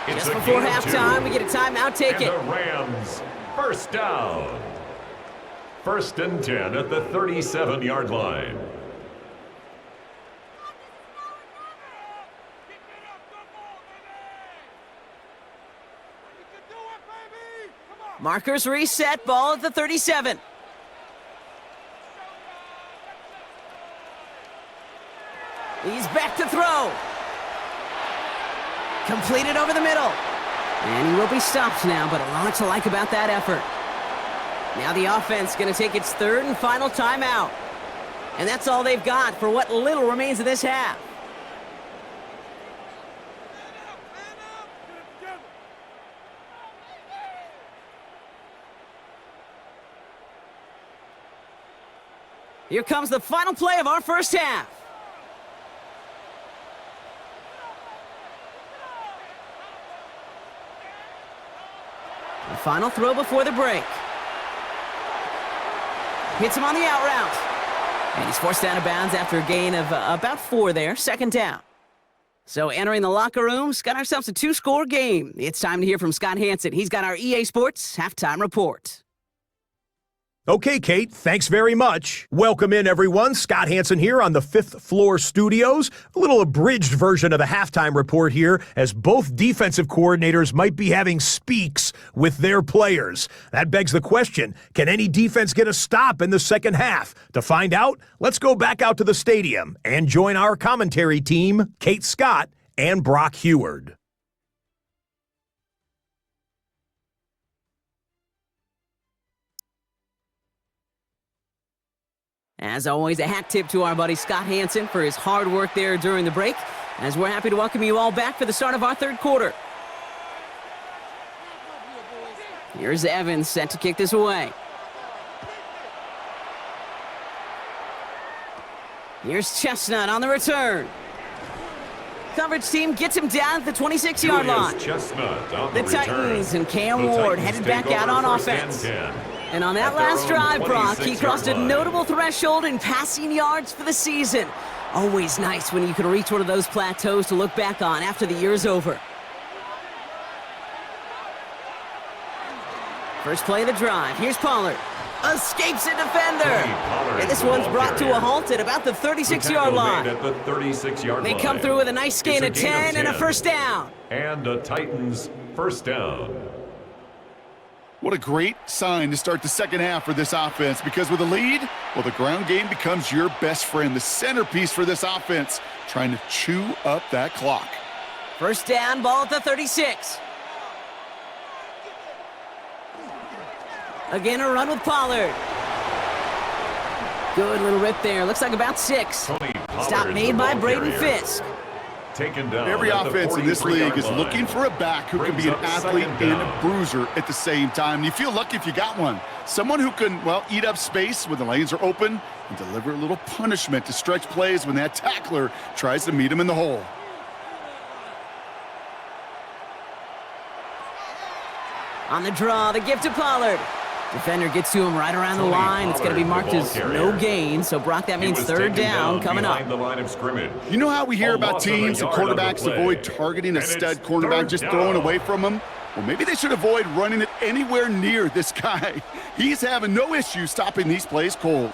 Just before halftime, we get a timeout taken. And the Rams, first down. 1st and 10 at the 37-yard line. Markers reset, ball at the 37. He's back to throw. Completed over the middle. And he will be stopped now, but a lot to like about that effort. Now the offense going to take its 3rd and final timeout. And that's all they've got for what little remains of this half. Here comes the final play of our first half. The final throw before the break. Hits him on the out route. And he's forced out of bounds after a gain of about 4 there, second down. So entering the locker rooms, got ourselves a 2-score game. It's time to hear from Scott Hansen. He's got our EA Sports Halftime Report. Okay, Kate, thanks very much. Welcome in, everyone. Scott Hansen here on the 5th floor studios. A little abridged version of the halftime report here, as both defensive coordinators might be having speaks with their players. That begs the question, can any defense get a stop in the second half? To find out, let's go back out to the stadium and join our commentary team, Kate Scott and Brock Heward. As always, a hat tip to our buddy Scott Hansen for his hard work there during the break, as we're happy to welcome you all back for the start of our 3rd quarter. Here's Evans set to kick this away. Here's Chestnut on the return. Coverage team gets him down at the 26-yard line. The Titans and Cam Ward headed back out on offense. And on that last drive, Brock, he crossed a notable threshold in passing yards for the season. Always nice when you can reach one of those plateaus to look back on after the year's over. First play of the drive. Here's Pollard. Escapes a defender. And this one's brought to a halt at about the 36-yard line. At the 36-yard They come through with a nice gain of 10 and a first down. And a Titans first down. What a great sign to start the second half for this offense, because with a lead, well, the ground game becomes your best friend, the centerpiece for this offense, trying to chew up that clock. First down, ball at the 36. Again, a run with Pollard. Good little rip there. Looks like about 6. Stop made by Braden Fisk. Taken down. Every offense in this league is looking for a back who can be an athlete and a bruiser at the same time. You feel lucky if you got one. Someone who can, well, eat up space when the lanes are open and deliver a little punishment to stretch plays when that tackler tries to meet him in the hole. On the draw, the gift to Pollard. Defender gets to him right around the line. It's going to be marked as no gain. So, Brock, that means third down coming up. The line of scrimmage. You know how we hear about teams and quarterbacks avoid targeting a stud cornerback, just throwing away from him? Well, maybe they should avoid running it anywhere near this guy. He's having no issue stopping these plays cold.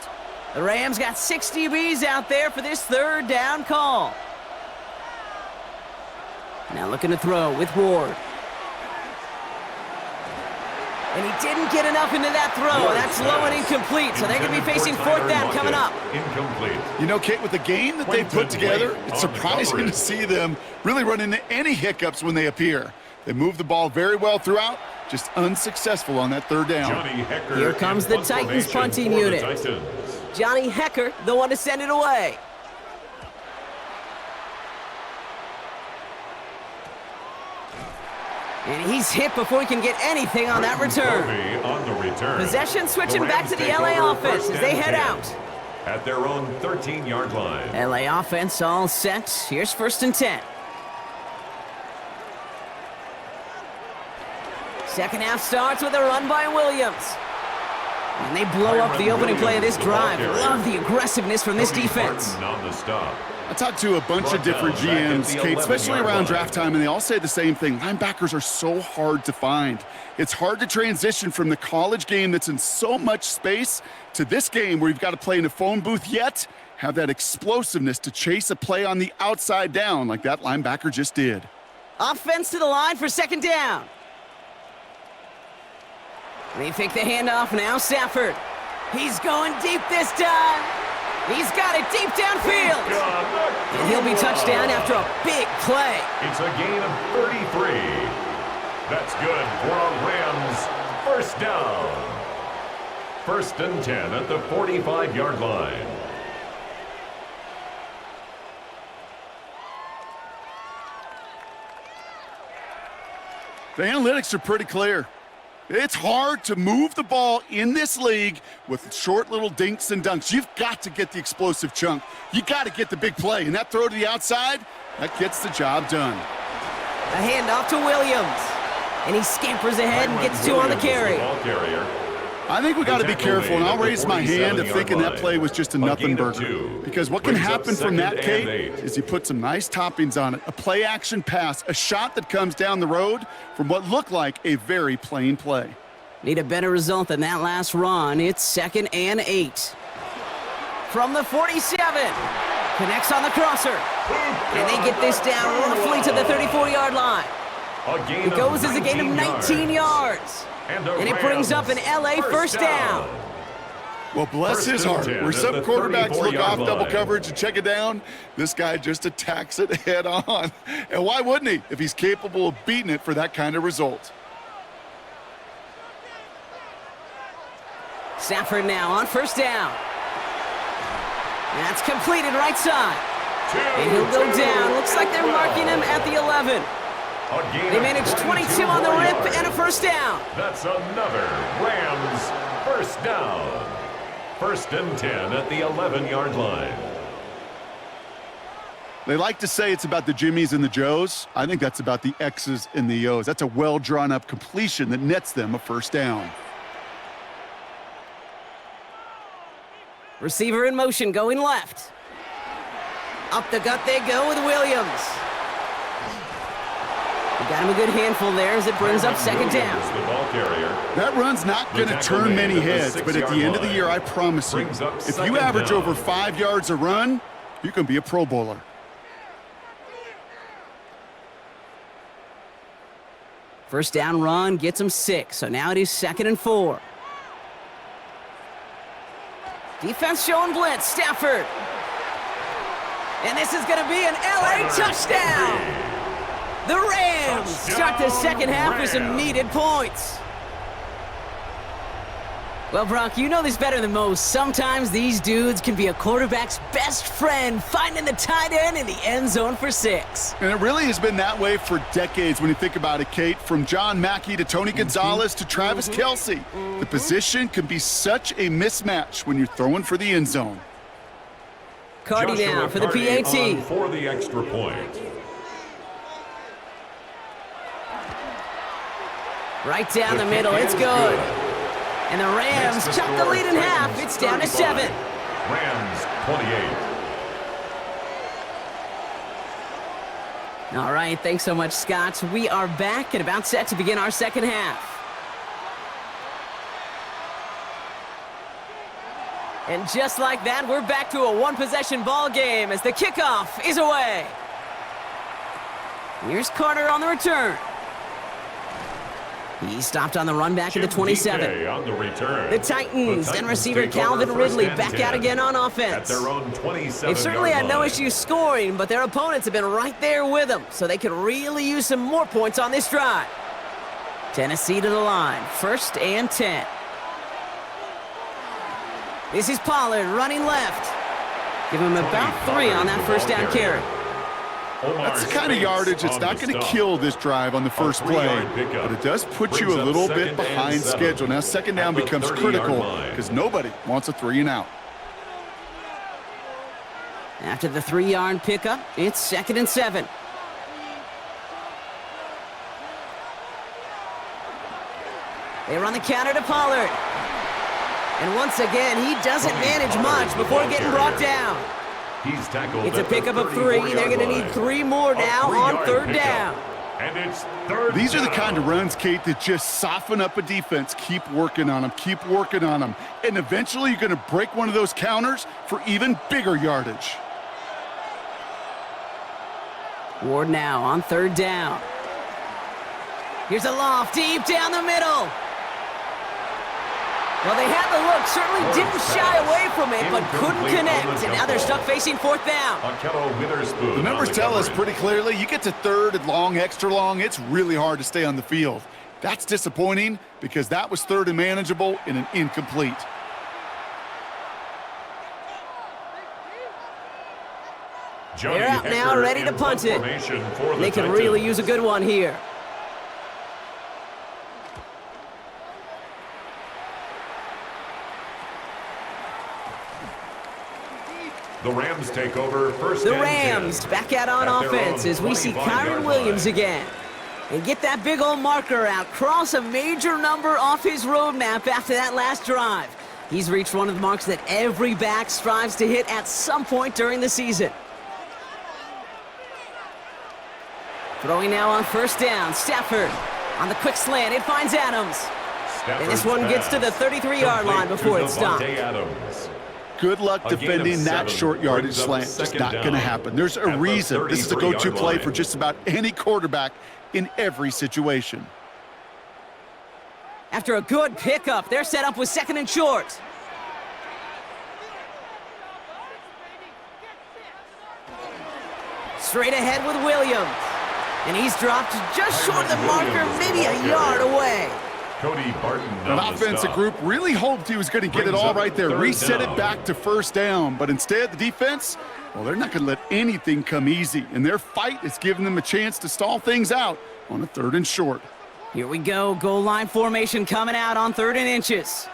The Rams got 6 DBs out there for this third down call. Now looking to throw with Ward. And he didn't get enough into that throw. That's low and incomplete, so they're going to be facing fourth down coming up. Incomplete. You know, Kate, with the game that they've put together, it's surprising to see them really run into any hiccups when they appear. They move the ball very well throughout, just unsuccessful on that third down. Here comes the Titans punting unit. Johnny Hecker, the one to send it away. And he's hit before he can get anything on that return. Possession switching back to the LA offense as they head out. At their own 13-yard line. LA offense all set. Here's first and 10. Second half starts with a run by Williams. And they blow up the opening play of this drive. Love the aggressiveness from this defense. On the stop. I talked to a bunch of different GMs, Kate, especially around draft time, and they all say the same thing. Linebackers are so hard to find. It's hard to transition from the college game that's in so much space to this game where you've got to play in a phone booth, yet have that explosiveness to chase a play on the outside down like that linebacker just did. Offense to the line for second down. They fake the handoff now, Stafford. He's going deep this time. He's got it deep downfield. And he'll be touchdown after a big play. It's a gain of 33. That's good for a Rams first down. First and 10 at the 45-yard line. The analytics are pretty clear. It's hard to move the ball in this league with short little dinks and dunks. You've got to get the explosive chunk. You got to get the big play. And that throw to the outside, that gets the job done. A handoff to Williams. And he scampers ahead and gets 2 on the carry. I think we got to be careful, and I'll raise my hand of thinking that play was just a nothing burger. Because what can happen from that, Kate, is you put some nice toppings on it. A play-action pass, a shot that comes down the road from what looked like a very plain play. Need a better result than that last run. It's 2nd and 8. From the 47. Connects on the crosser. And they get this down roughly to the 34-yard line. It goes as a gain of 19 yards. And it brings up an LA first down. Well, bless his heart. Where some quarterbacks look off double coverage and check it down, this guy just attacks it head on. And why wouldn't he if he's capable of beating it for that kind of result? Stafford now on first down. That's completed right side. And he'll go down. Looks like they're marking him at the 11. They managed 22 on the rip and a first down. That's another Rams first down. First and 10 at the 11-yard line. They like to say it's about the Jimmies and the Joes. I think that's about the X's and the O's. That's a well-drawn-up completion that nets them a first down. Receiver in motion going left. Up the gut they go with Williams. Got him a good handful there as it brings up second down. The ball carrier. That run's not going to turn many heads, but at the end of the year, I promise you, if you average over 5 yards a run, you can be a Pro Bowler. First down run gets him 6, so now it is 2nd and 4. Defense showing blitz, Stafford. And this is going to be an LA touchdown. The Rams start the second half with some needed points. Well, Brock, you know this better than most. Sometimes these dudes can be a quarterback's best friend, finding the tight end in the end zone for 6. And it really has been that way for decades when you think about it, Kate. From John Mackey to Tony Gonzalez to Travis Kelce. The position can be such a mismatch when you're throwing for the end zone. Cardi now for the PAT. For the extra point. Right down the middle, it's good. And the Rams chop the lead in half. It's down to 7. Rams 28. All right, thanks so much, Scott. We are back and about set to begin our second half. And just like that, we're back to a one-possession ball game as the kickoff is away. Here's Carter on the return. He stopped on the run back at the 27. On the return. The Titans and receiver Calvin Ridley back out again on offense. At their own 27. They've certainly had no issues scoring, but their opponents have been right there with them, so they could really use some more points on this drive. Tennessee to the line, 1st and 10. This is Pollard running left. Give him about 3 on that first down carry. That's the kind of yardage that's not going to kill this drive on the first play, but it does put you a little bit behind schedule. Now, second down becomes critical because nobody wants a 3 and out. After the 3-yard pickup, it's 2nd and 7. They run the counter to Pollard. And once again, he doesn't manage much before getting brought down. He's tackled. It's a pickup of 3. They're going to need 3 more now on 3rd down. And it's 3rd These are the kind of runs, Kate, that just soften up a defense. Keep working on them. Keep working on them. And eventually you're going to break one of those counters for even bigger yardage. Ward now on 3rd down. Here's a loft deep down the middle. Well, they had the look, certainly didn't shy away from it, but couldn't connect, and now they're stuck facing 4th down. The numbers tell us pretty clearly, you get to 3rd and long, extra long, it's really hard to stay on the field. That's disappointing because that was 3rd and manageable in an incomplete. They're out now, ready to punt it. They could really use a good one here. The Rams take over 1st The and Rams 10. back out on offense as we see Kyron Williams again. And get that big old marker out. Cross a major number off his roadmap after that last drive. He's reached one of the marks that every back strives to hit at some point during the season. Throwing now on 1st down. Stafford on the quick slant. It finds Adams. And this one gets to the 33-yard line before it's stopped. Good luck defending that short yardage slant. Just not going to happen. There's a reason this is a go-to play for just about any quarterback in every situation. After a good pickup, they're set up with 2nd and short. Straight ahead with Williams. And he's dropped just short of the marker, maybe a yard away. Cody Barton. An offensive group really hoped he was going to get it all right there, reset it back to 1st down. But instead, the defense, well, they're not going to let anything come easy. And their fight is giving them a chance to stall things out on a 3rd and short. Here we go. Goal line formation coming out on 3rd and inches.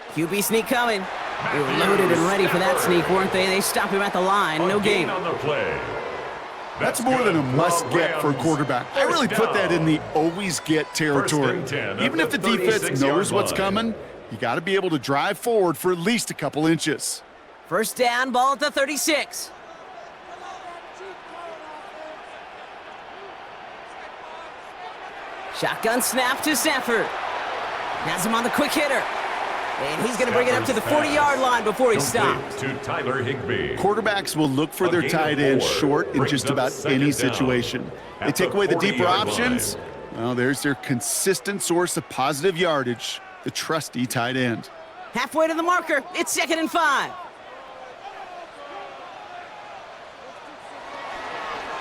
QB sneak coming. They were loaded and ready for that sneak, weren't they? They stopped him at the line. No gain. On the play. That's more than a must-get for a quarterback. I really put that in the always-get territory. Even if the defense knows what's coming, you got to be able to drive forward for at least a couple inches. 1st down, ball at the 36. Shotgun snap to Stafford. Has him on the quick hitter. And he's going to bring it up to the 40-yard line before he stops. To Tyler Higbee. Quarterbacks will look for their tight end short in just about any situation. They take away the deeper options. Well, there's their consistent source of positive yardage, the trusty tight end. Halfway to the marker. It's 2nd and 5.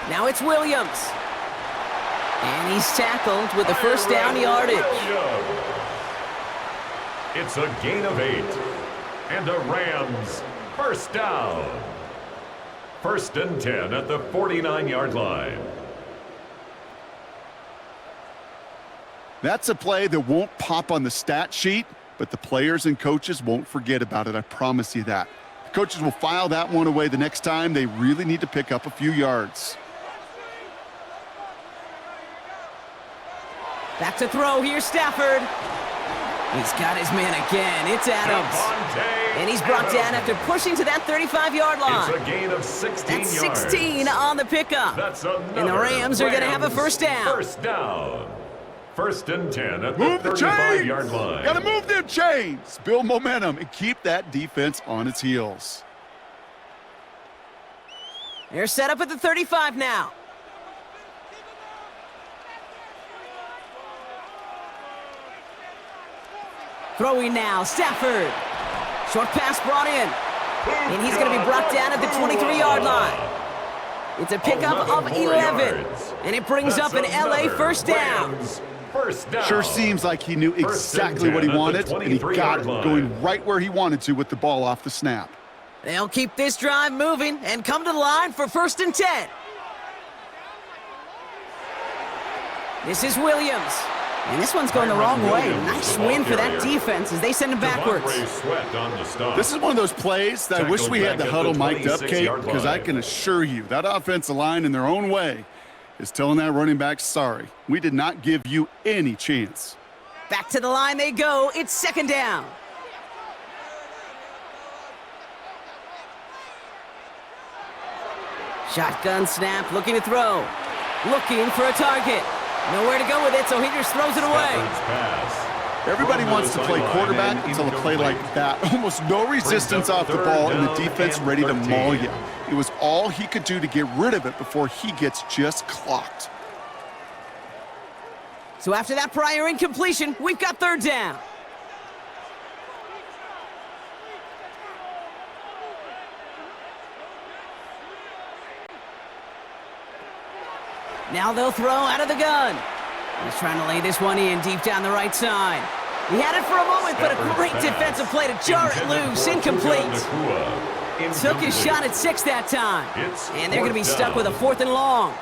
Now it's Williams. And he's tackled with the first down yardage. It's a gain of 8. And a Rams first down. 1st and 10 at the 49-yard line. That's a play that won't pop on the stat sheet, but the players and coaches won't forget about it. I promise you that. The coaches will file that one away the next time they really need to pick up a few yards. Back to throw here, Stafford. He's got his man again. It's Adams. And he's brought down after pushing to that 35-yard line. It's a gain of 16 That's yards. 16 on the pickup. That's and the Rams are going to have a first down. First down. 1st and 10 at Move the the 35-yard chains! line. Gotta move them chains! Build momentum and keep that defense on its heels. They're set up at the 35 now. Throwing now, Stafford. Short pass brought in. And he's going to be brought down at the 23-yard line. It's a pickup of 11. And it brings up an LA first down. First down. Sure seems like he knew exactly what he wanted, and he got it, going right where he wanted to with the ball off the snap. They'll keep this drive moving and come to the line for 1st and 10. This is Williams. And this one's going the wrong way. Nice win for that defense as they send him backwards. This is one of those plays that I wish we had the huddle mic'd up, Kate, because I can assure you that offensive line in their own way is telling that running back, sorry, we did not give you any chance. Back to the line they go. It's 2nd down. Shotgun snap, looking to throw. Looking for a target. Nowhere to go with it, so he just throws it away. Everybody wants to play quarterback until a play like that. Almost no resistance off the ball and the defense ready to maul you. It was all he could do to get rid of it before he gets just clocked. So after that prior incompletion, we've got 3rd down. Now they'll throw out of the gun. He's trying to lay this one in deep down the right side. He had it for a moment, but a great defensive play to jar it loose. Incomplete. Took his shot at 6 that time. And they're going to be stuck with a 4th and long.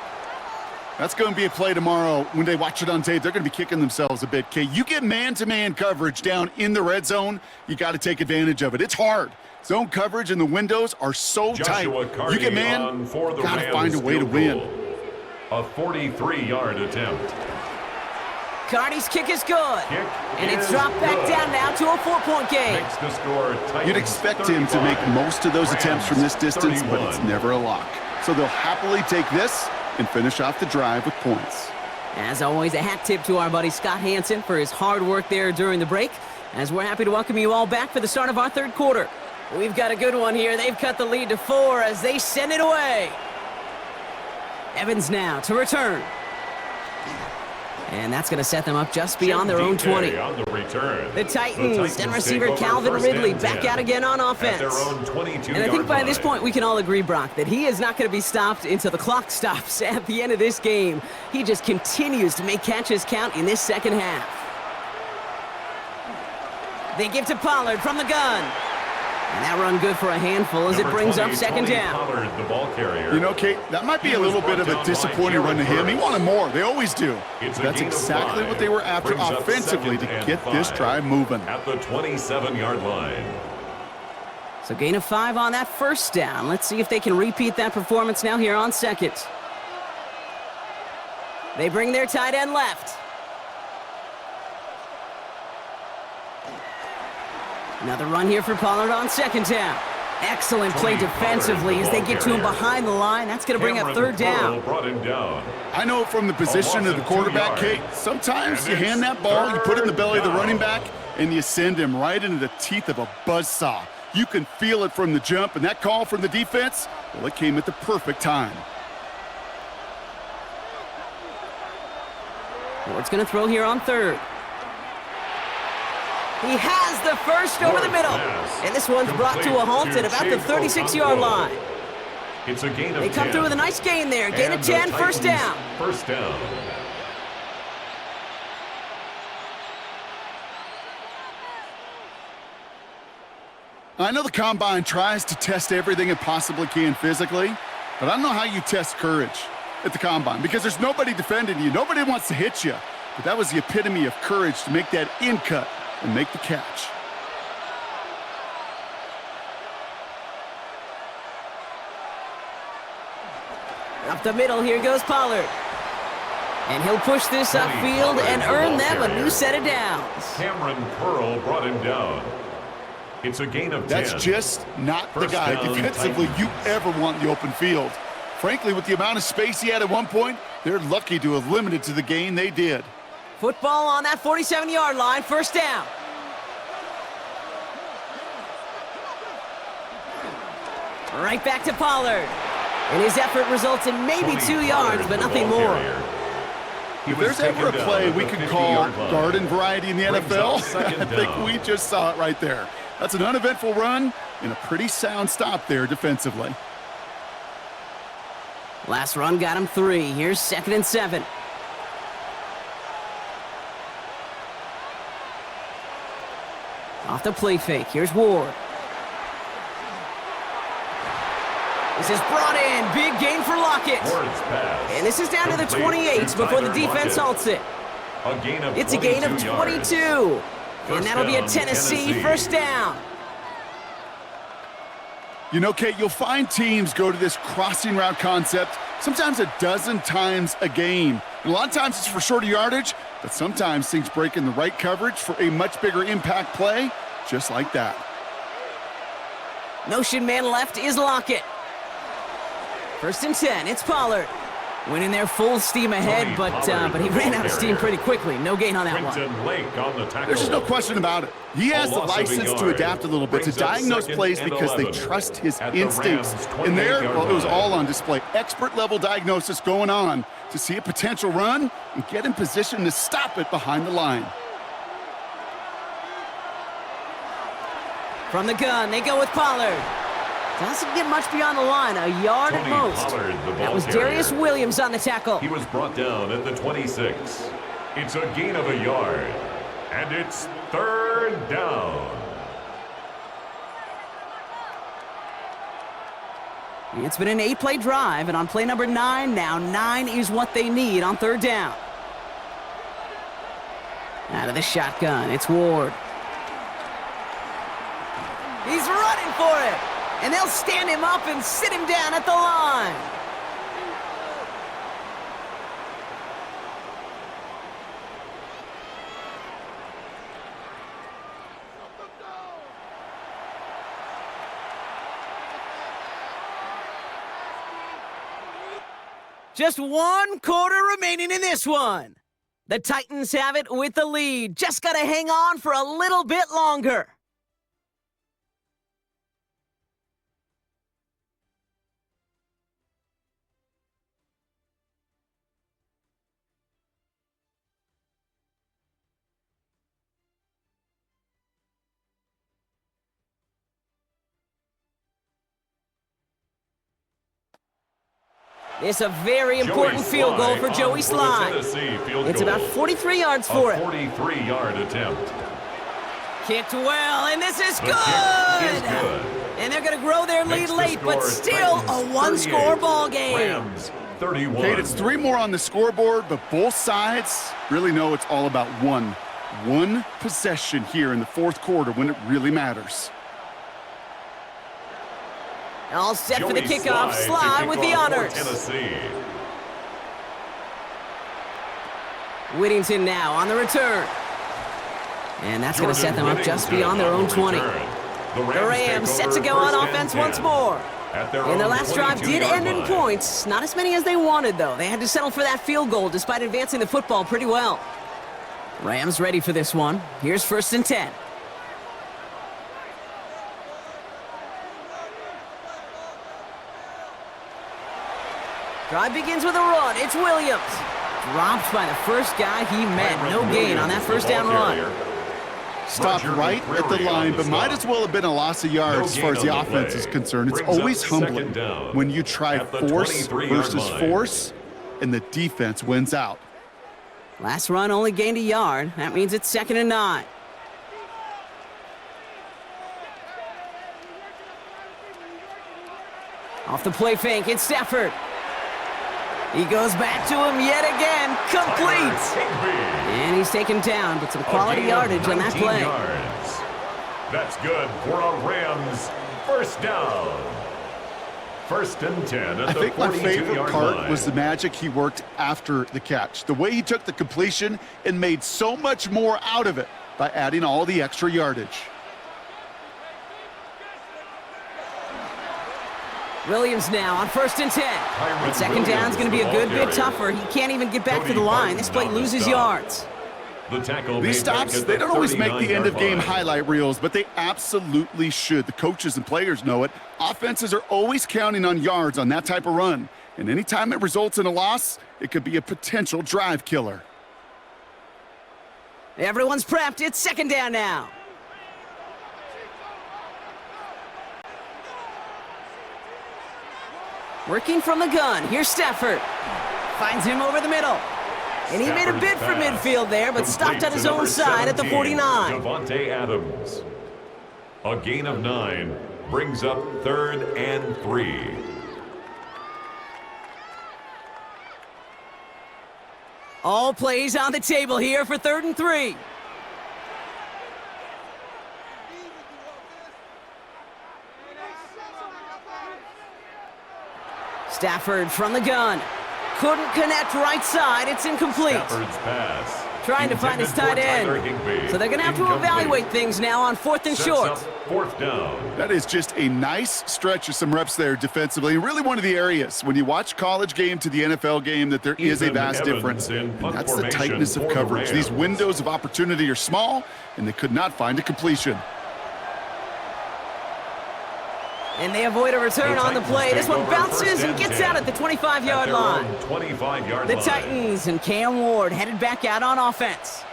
That's going to be a play tomorrow. When they watch it on tape, they're going to be kicking themselves a bit, Kate. You get man-to-man coverage down in the red zone, you got to take advantage of it. It's hard. Zone coverage and the windows are so tight. You get man, got to find a way to win. A 43-yard attempt. Cardi's kick is good. And it's dropped back down now to a 4-point game. You'd expect him to make most of those attempts from this distance, but it's never a lock. So they'll happily take this and finish off the drive with points. As always, a hat tip to our buddy Scott Hansen for his hard work there during the break, as we're happy to welcome you all back for the start of our 3rd quarter. We've got a good one here. They've cut the lead to 4 as they send it away. Evans now to return. And that's going to set them up just beyond their own 20. The Titans and receiver Calvin Ridley back out again on offense. And I think by this point we can all agree, Brock, that he is not going to be stopped until the clock stops at the end of this game. He just continues to make catches count in this 2nd half. They give to Pollard from the gun. And that run good for a handful as it brings up 2nd down. You know, Kate, that might be a little bit of a disappointing run to him. He wanted more. They always do. That's exactly what they were after offensively to get this drive moving. At the 27-yard line. So gain of 5 on that 1st down. Let's see if they can repeat that performance now here on 2nd. They bring their tight end left. Another run here for Pollard on 2nd down. Excellent play defensively as they get to him behind the line. That's going to bring up third down. I know from the position of the quarterback, Kate, sometimes you hand that ball, you put it in the belly of the running back, and you send him right into the teeth of a buzzsaw. You can feel it from the jump, and that call from the defense, well, it came at the perfect time. Ward's going to throw here on third. He has the first over the middle. And this one's brought to a halt at about the 36-yard line. It's a gain of 10. They come through with a nice gain there. Gain of 10, first down. First down. I know the Combine tries to test everything it possibly can physically, but I don't know how you test courage at the Combine because there's nobody defending you. Nobody wants to hit you. But that was the epitome of courage to make that in cut and make the catch. Up the middle, here goes Pollard. And he'll push this upfield and earn them a new set of downs. Cameron Pearl brought him down. It's a gain of 10. That's just not the guy defensively you ever want in the open field. Frankly, with the amount of space he had at one point, they're lucky to have limited to the gain they did. Football on that 47-yard line, first down. Right back to Pollard. And his effort results in maybe 2 yards, but nothing more. If there's ever a play we could call garden variety in the NFL, I think we just saw it right there. That's an uneventful run and a pretty sound stop there defensively. Last run got him 3. Here's 2nd and 7. Off the play fake. Here's Ward. This is brought in. Big gain for Lockett. And this is down to the 28 before the defense halts it. It's a gain of 22. And that'll be a Tennessee first down. You know, Kate, you'll find teams go to this crossing route concept sometimes a dozen times a game. And a lot of times it's for shorter yardage, but sometimes things break in the right coverage for a much bigger impact play, just like that. Notion man left is Lockett. 1st and 10, it's Pollard. Went in there full steam ahead, but he ran out of steam pretty quickly. No gain on that one. There's just no question about it. He has the license to adapt a little bit, to diagnose plays because they trust his instincts. And there, well, it was all on display. Expert-level diagnosis going on to see a potential run and get in position to stop it behind the line. From the gun, they go with Pollard. Doesn't get much beyond the line, a yard at most. That was Darius Williams on the tackle. He was brought down at the 26. It's a gain of a yard, and it's 3rd down. It's been an 8-play drive, and on play number 9, now 9 is what they need on 3rd down. Out of the shotgun, it's Ward. He's running for it. And they'll stand him up and sit him down at the line. Just 1 quarter remaining in this one. The Titans have it with the lead. Just got to hang on for a little bit longer. It's a very important field goal for Joey Slye. It's about 43 yards for it. 43-yard attempt. Kicked well, and this is good! And they're going to grow their lead late, but still a one-score ball game. Rams, 31. Kate, it's 3 more on the scoreboard, but both sides really know it's all about one possession here in the 4th quarter when it really matters. All set for the kickoff. Slye with the honors. Whittington now on the return. And that's going to set them up just beyond their own 20. The Rams set to go on offense once more. And their last drive did end in points. Not as many as they wanted, though. They had to settle for that field goal despite advancing the football pretty well. Rams ready for this one. Here's 1st and 10. Drive begins with a run. It's Williams. Dropped by the first guy he met. No gain on that first down run. Stopped right at the line, but might as well have been a loss of yards as far as the offense is concerned. It's always humbling when you try force versus force, and the defense wins out. Last run only gained a yard. That means it's 2nd and 9. Off the play fake, it's Stafford. He goes back to him yet again. Complete. And he's taken down, but some quality yardage on that play. That's good for a Rams first down. 1st and 10 at the 42-yard line. I think my favorite part was the magic he worked after the catch. The way he took the completion and made so much more out of it by adding all the extra yardage. Williams now on 1st and 10. And 2nd down is going to be a good bit tougher. He can't even get back to the line. This play loses yards. These stops, they don't always make the end-of-game highlight reels, but they absolutely should. The coaches and players know it. Offenses are always counting on yards on that type of run. And anytime it results in a loss, it could be a potential drive killer. Everyone's prepped. It's 2nd down now. Working from the gun. Here's Stafford. Finds him over the middle. And he made a bid for midfield there, but stopped on his own side at the 49. Davante Adams. A gain of 9 brings up 3rd and 3. All plays on the table here for 3rd and 3. Stafford from the gun. Couldn't connect right side. It's incomplete. Stafford's pass. Trying to find his tight end. So they're going to have to evaluate things now on 4th and short. 4th down. That is just a nice stretch of some reps there defensively. Really one of the areas when you watch college game to the NFL game that there is a vast difference. And that's the tightness of coverage. These windows of opportunity are small, and they could not find a completion. And they avoid a return on the play. This one bounces and gets out at the 25-yard line. The Titans and Cam Ward headed back out on offense.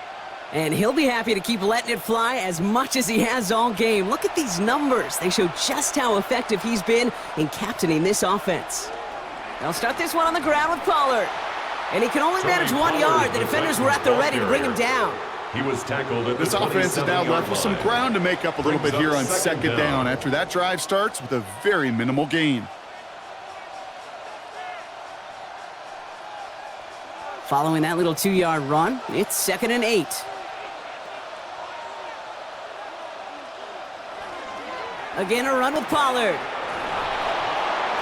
And he'll be happy to keep letting it fly as much as he has all game. Look at these numbers. They show just how effective he's been in captaining this offense. They'll start this one on the ground with Pollard. And he can only manage 1 yard. The defenders were at the ready to bring him down. He was tackled at this offense is now left with some ground to make up a little bit here on 2nd down after that drive starts with a very minimal gain. Following that little 2-yard run, it's 2nd and 8. Again, a run with Pollard.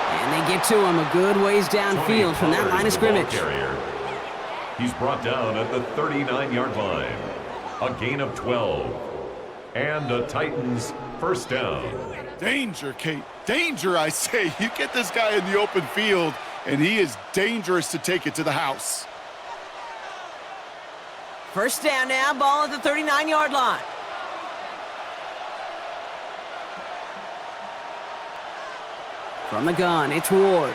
And they get to him a good ways downfield from that line of scrimmage. He's brought down at the 39-yard line. A gain of 12. And a Titans first down. Danger, Kate. Danger, I say. You get this guy in the open field, and he is dangerous to take it to the house. First down now, ball at the 39-yard line. From the gun, it's Ward.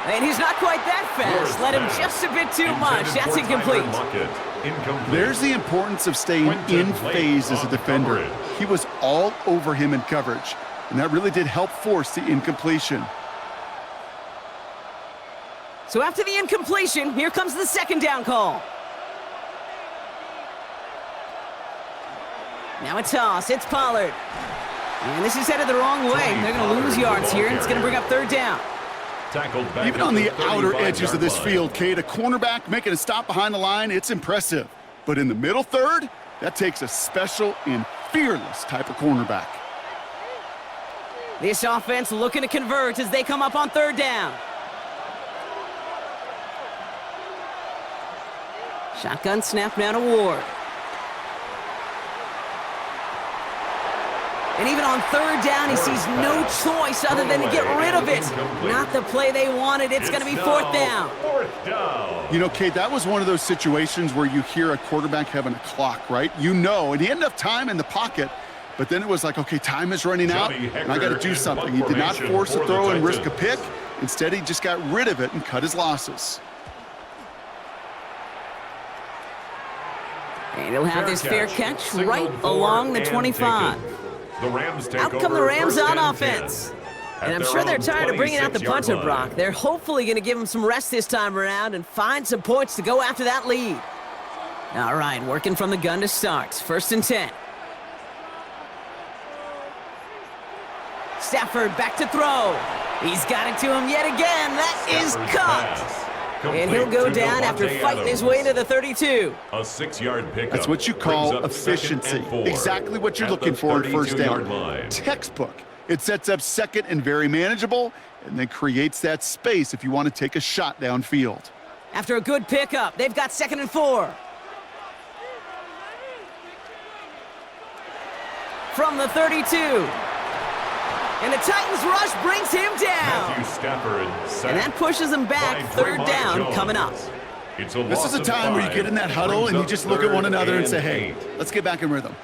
And he's not quite that fast. Let him just a bit too much. That's incomplete. There's the importance of staying in phase as a defender. He was all over him in coverage, and that really did help force the incompletion. So after the incompletion, here comes the 2nd down call. Now a toss. It's Pollard. And this is headed the wrong way. They're going to lose yards here, and it's going to bring up 3rd down. Even on the outer edges of this field, Kate, a cornerback making a stop behind the line, it's impressive. But in the middle third, that takes a special and fearless type of cornerback. This offense looking to convert as they come up on 3rd down. Shotgun snap now to Ward. And even on third down, he sees no choice other than to get rid of it. Not the play they wanted. It's going to be fourth down. Fourth down. You know, Kate, that was one of those situations where you hear a quarterback having a clock, right? You know, and he had enough time in the pocket, but then it was like, okay, time is running out, and I got to do something. He did not force a throw and risk a pick. Instead, he just got rid of it and cut his losses. And he'll have this fair catch right along the 25. Out come the Rams on offense. And I'm sure they're tired of bringing out the punter, Brock. They're hopefully going to give him some rest this time around and find some points to go after that lead. All right, working from the gun to start. 1st and 10. Stafford back to throw. He's got it to him yet again. That is caught. And he'll go down after fighting his way to the 32. A 6-yard pickup. That's what you call efficiency. Exactly what you're looking for in first down. Textbook. It sets up second and very manageable, and then creates that space if you want to take a shot downfield. After a good pickup, they've got 2nd and 4. From the 32. And the Titans rush brings him down. Matthew Stafford and that pushes him back. 3rd down coming up. This is a time where you get in that huddle and you just look at one another and say, hey, let's get back in rhythm.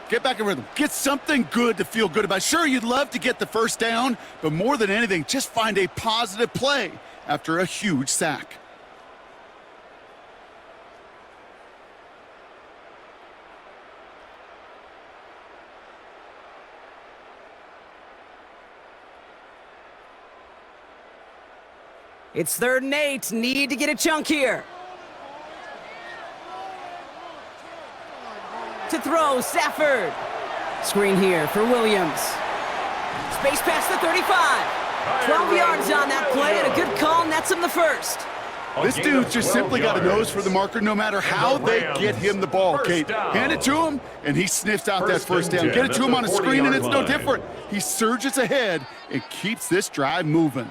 Get back in rhythm. Get something good to feel good about. Sure, you'd love to get the first down, but more than anything, just find a positive play after a huge sack. It's 3rd and 8. Need to get a chunk here. To throw, Stafford. Screen here for Williams. Space past the 35. 12 yards on that play, and a good call nets him the first. This dude's just simply got a nose for the marker no matter how they get him the ball, Kate. Hand it to him, and he sniffs out that first down. Get it to him on a screen, and it's no different. He surges ahead and keeps this drive moving.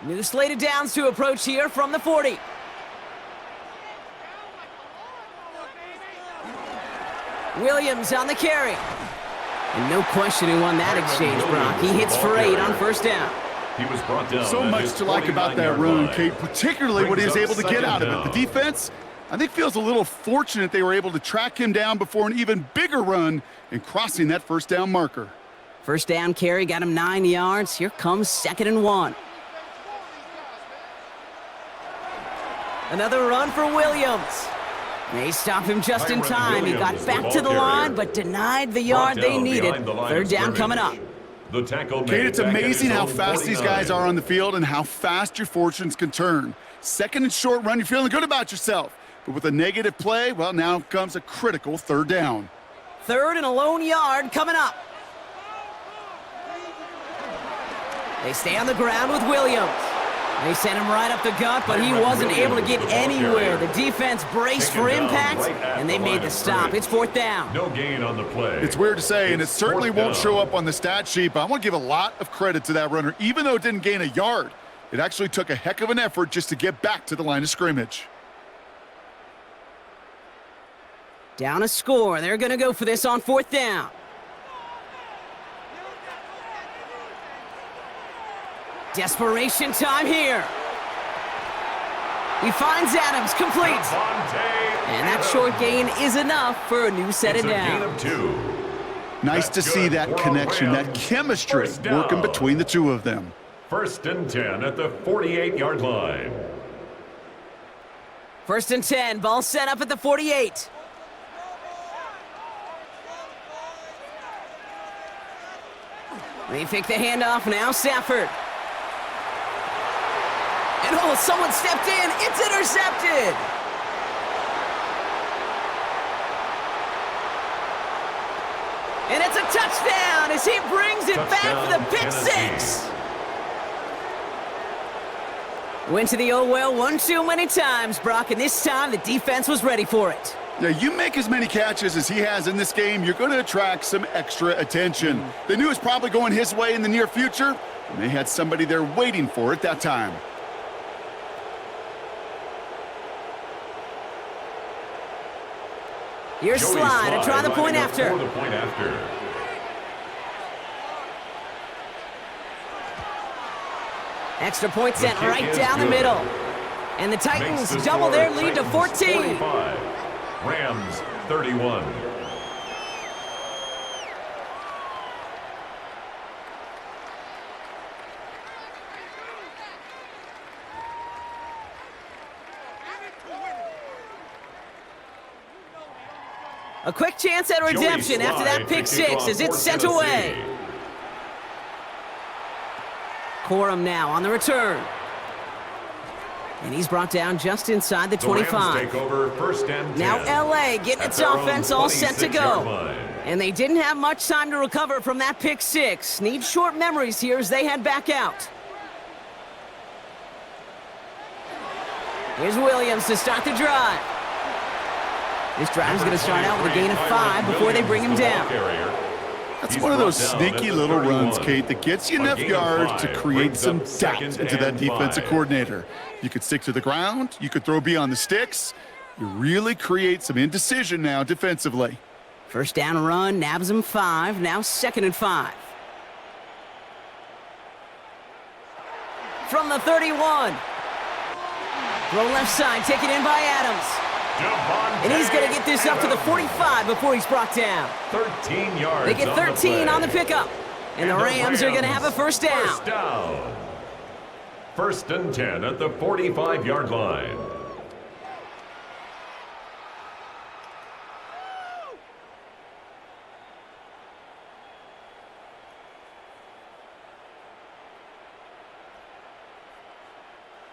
New slate of downs to approach here from the 40. Williams on the carry. And no question who won that exchange, Brock. He hits for 8 on 1st down. He was brought down. So much to like about that run, Kate, particularly what he was able to get out of it. The defense, I think, feels a little fortunate they were able to track him down before an even bigger run and crossing that first down marker. First down carry got him 9 yards. Here comes 2nd and 1. Another run for Williams. They stop him just in time. He got back to the line, but denied the yard they needed. 3rd down coming up. Kate, it's amazing how fast these guys are on the field and how fast your fortunes can turn. 2nd and short run, you're feeling good about yourself. But with a negative play, well, now comes a critical 3rd down. 3rd and a lone yard coming up. They stay on the ground with Williams. They sent him right up the gut, but he wasn't able to get anywhere. The defense braced for impact, and they made the stop. It's 4th down. No gain on the play. It's weird to say, and it certainly won't show up on the stat sheet, but I want to give a lot of credit to that runner. Even though it didn't gain a yard, it actually took a heck of an effort just to get back to the line of scrimmage. Down a score. They're going to go for this on 4th down. Desperation time here. He finds Adams, complete. And that short gain is enough for a new set of downs. Nice to see that connection, that chemistry working between the two of them. 1st and 10 at the 48-yard line. 1st and 10, ball set up at the 48. They fake the handoff, now Stafford. And oh, someone stepped in. It's intercepted. And it's a touchdown as he brings it back for the pick 6. Went to the oh well one too many times, Brock, and this time the defense was ready for it. Yeah, you make as many catches as he has in this game, you're going to attract some extra attention. They knew it was probably going his way in the near future, and they had somebody there waiting for it that time. Here's Slide to try the point after. Extra point The sent kick right is down the good. middle. And the Titans Makes the double score their lead to Titans 14. 45, Rams 31. A quick chance at redemption after that pick six as it's sent away. Corum now on the return. And he's brought down just inside the 25. Take over first and 10. Now LA getting its offense all set to go. And they didn't have much time to recover from that pick six. Need short memories here as they head back out. Here's Williams to start the drive. This drive is going to start out with a gain of 5 before they bring him down. That's one of those sneaky little runs, Kate, that gets you enough yards to create some doubt into that defensive coordinator. You could stick to the ground. You could throw beyond the sticks. You really create some indecision now defensively. First down run, nabs him 5. Now 2nd and 5. From the 31. Throw left side, taken in by Adams. And he's going to get this up to the 45 before he's brought down. 13 yards. They get 13 on the pickup. And the Rams are going to have a first down. First down. First and 10 at the 45-yard line.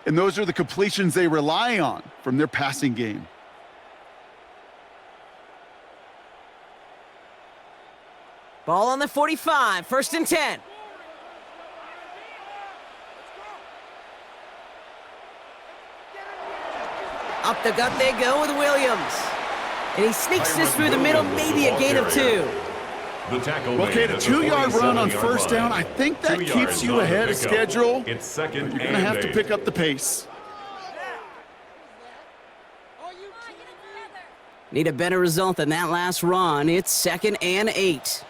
And those are the completions they rely on from their passing game. Ball on the 45, 1st and 10. Up the gut they go with Williams. And he sneaks this through the middle, maybe a gain of 2. The tackle Okay, the 2-yard run on first down, I think that keeps you ahead of schedule. It's second, You're going to have to pick up the pace. Need a better result than that last run. It's 2nd and 8.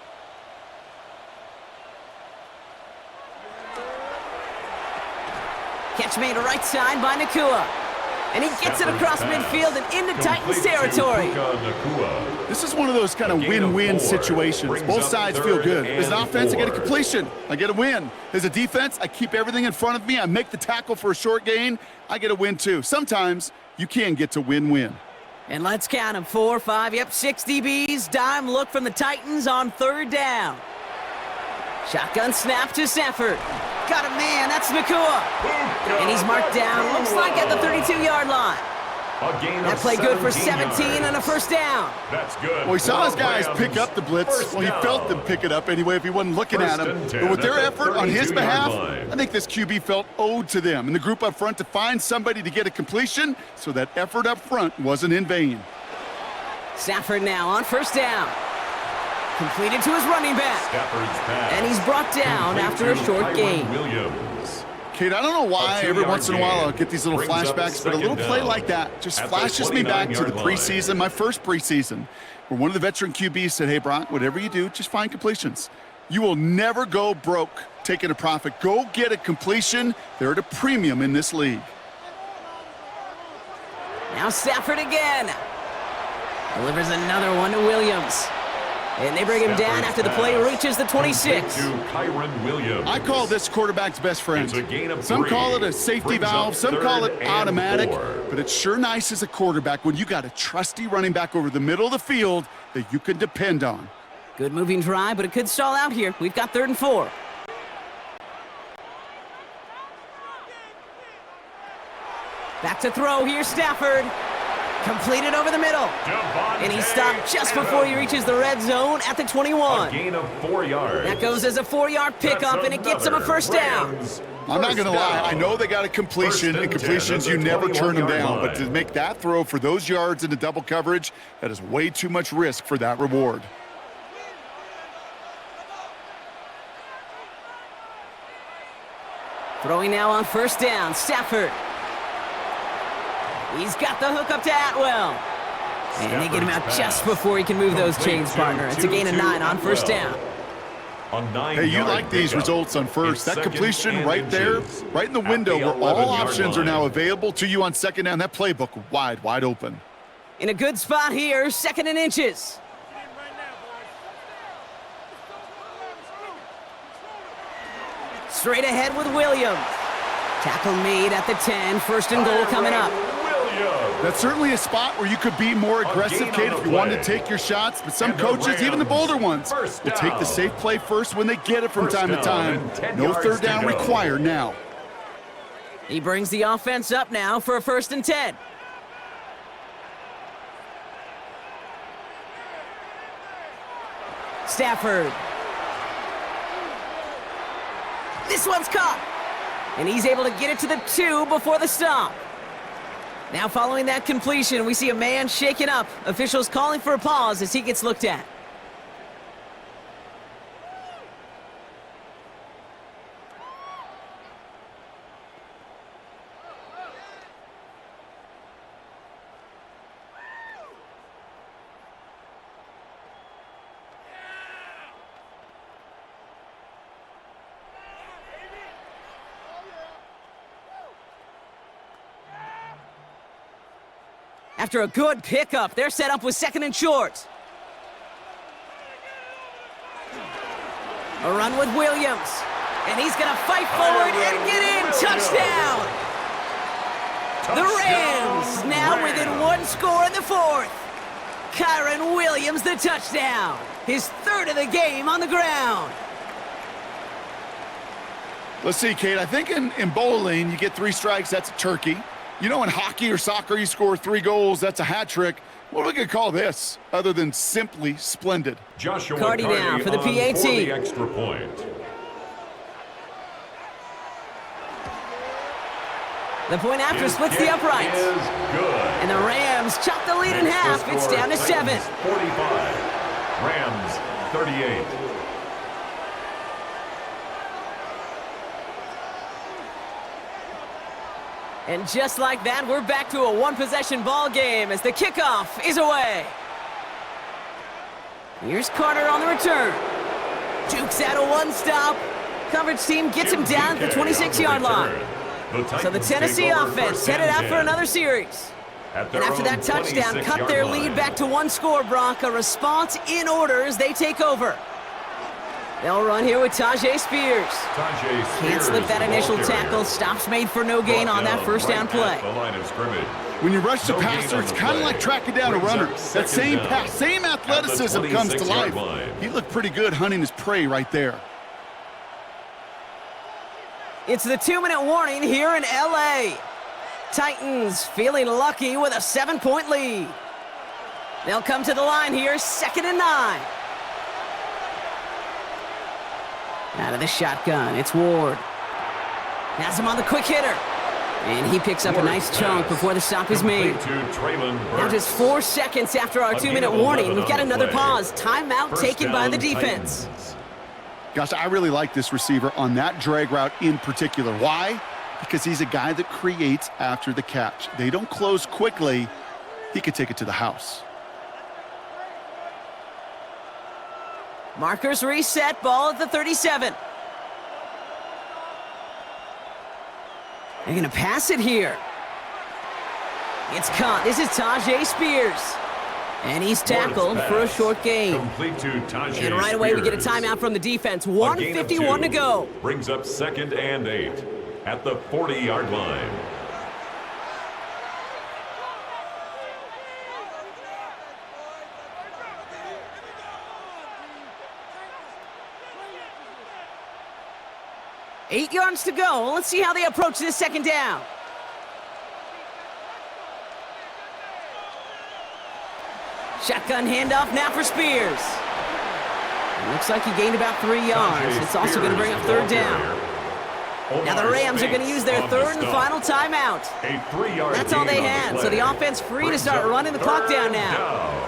Catch made to right side by Nakua. And he gets it across midfield and into Titans territory. This is one of those kind of win-win situations. Both sides feel good. As an offense, I get a completion. I get a win. As a defense, I keep everything in front of me. I make the tackle for a short gain. I get a win, too. Sometimes you can get to win-win. And let's count them. 4, 5, yep, 6 DBs. Dime look from the Titans on 3rd down. Shotgun snap to Stafford. Got a man, that's Nakua. And he's marked down, looks like at the 32-yard line. That play good for 17 and a first down. That's good. Well, he saw his guys pick up the blitz. Well, he felt them pick it up anyway if he wasn't looking at him. But with their effort on his behalf, I think this QB felt owed to them and the group up front to find somebody to get a completion, so that effort up front wasn't in vain. Stafford now on 1st down. Completed to his running back. And he's brought down after a short gain. Kate, I don't know why every once in a while I'll get these little flashbacks, but a little play like that just flashes me back to the preseason, my first preseason, where one of the veteran QBs said, hey, Brock, whatever you do, just find completions. You will never go broke taking a profit. Go get a completion. They're at a premium in this league. Now Stafford again. Delivers another one to Williams. And they bring him down after the play reaches the 26. I call this quarterback's best friend. Some call it a safety valve, some call it automatic, but it's sure nice as a quarterback when you got a trusty running back over the middle of the field that you can depend on. Good moving drive, but it could stall out here. We've got 3rd and 4. Back to throw here, Stafford. Completed over the middle. And he stopped just before he reaches the red zone at the 21. A gain of 4 yards. That goes as a 4-yard pickup, and it gets him a first down. I'm not going to lie. I know they got a completion, and completions, you never turn them down. But to make that throw for those yards into double coverage, that is way too much risk for that reward. Throwing now on 1st down, Stafford. He's got the hook up to Atwell. And they get him out just before he can move those chains, partner. It's a gain of 9 on 1st down. Hey, you like these results on first. That completion right there, right in the window where all options are now available to you on second down. That playbook wide open. In a good spot here, 2nd and inches. Straight ahead with Williams. Tackle made at the 10, 1st and goal coming up. That's certainly a spot where you could be more aggressive, Kate, if you wanted to take your shots. But some coaches, even the bolder ones, will take the safe play first when they get it from time to time. No third down required now. He brings the offense up now for a 1st and 10. Stafford. This one's caught. And he's able to get it to the 2 before the stop. Now following that completion, we see a man shaken up. Officials calling for a pause as he gets looked at. After a good pickup, they're set up with 2nd and short. A run with Williams. And he's going to fight forward and get in. Touchdown! The Rams now within 1 score in the 4th. Kyron Williams, the touchdown. His 3rd of the game on the ground. Let's see, Kate. I think in bowling, you get 3 strikes, that's a turkey. You know, in hockey or soccer, you score 3 goals, that's a hat trick. What are we going to call this other than simply splendid? Joshua Cardi down for the PAT. For the extra point. The point after splits the uprights. Is good. And the Rams chop the lead in half. It's down to 7. 45. Rams 38. And just like that, we're back to a 1-possession ball game as the kickoff is away. Here's Carter on the return. Jukes out a 1-stop. Coverage team gets him down at the 26-yard line. So the Tennessee offense headed out for another series. And after that touchdown, cut their lead back to 1 score, Brock. A response in order as they take over. They'll run here with Tajay Spears. Can't slip that initial tackle. Stops made for no gain on that 1st down play. When you rush the passer, it's kind of like tracking down a runner. That same pass, same athleticism comes to life. He looked pretty good hunting his prey right there. It's the 2-minute warning here in L.A. Titans feeling lucky with a 7-point lead. They'll come to the line here, 2nd and 9. Out of the shotgun, it's Ward. Has him on the quick hitter. And he picks up a nice chunk before the stop is made. Now just 4 seconds after our 2-minute warning, we've got another pause. Timeout taken by the defense. Gosh, I really like this receiver on that drag route in particular. Why? Because he's a guy that creates after the catch. They don't close quickly. He could take it to the house. Markers reset, ball at the 37. They're going to pass it here. It's caught. This is Tajay Spears. And he's tackled for a short gain. And right away we get a timeout from the defense. 1:51 to go. Brings up 2nd and 8 at the 40-yard line. Eight yards to go. Let's see how they approach this 2nd down. Shotgun handoff now for Spears. It looks like he gained about 3 yards. It's also going to bring up 3rd down. Now the Rams are going to use their 3rd and final timeout. That's all they had, so the offense free to start running the clock down now.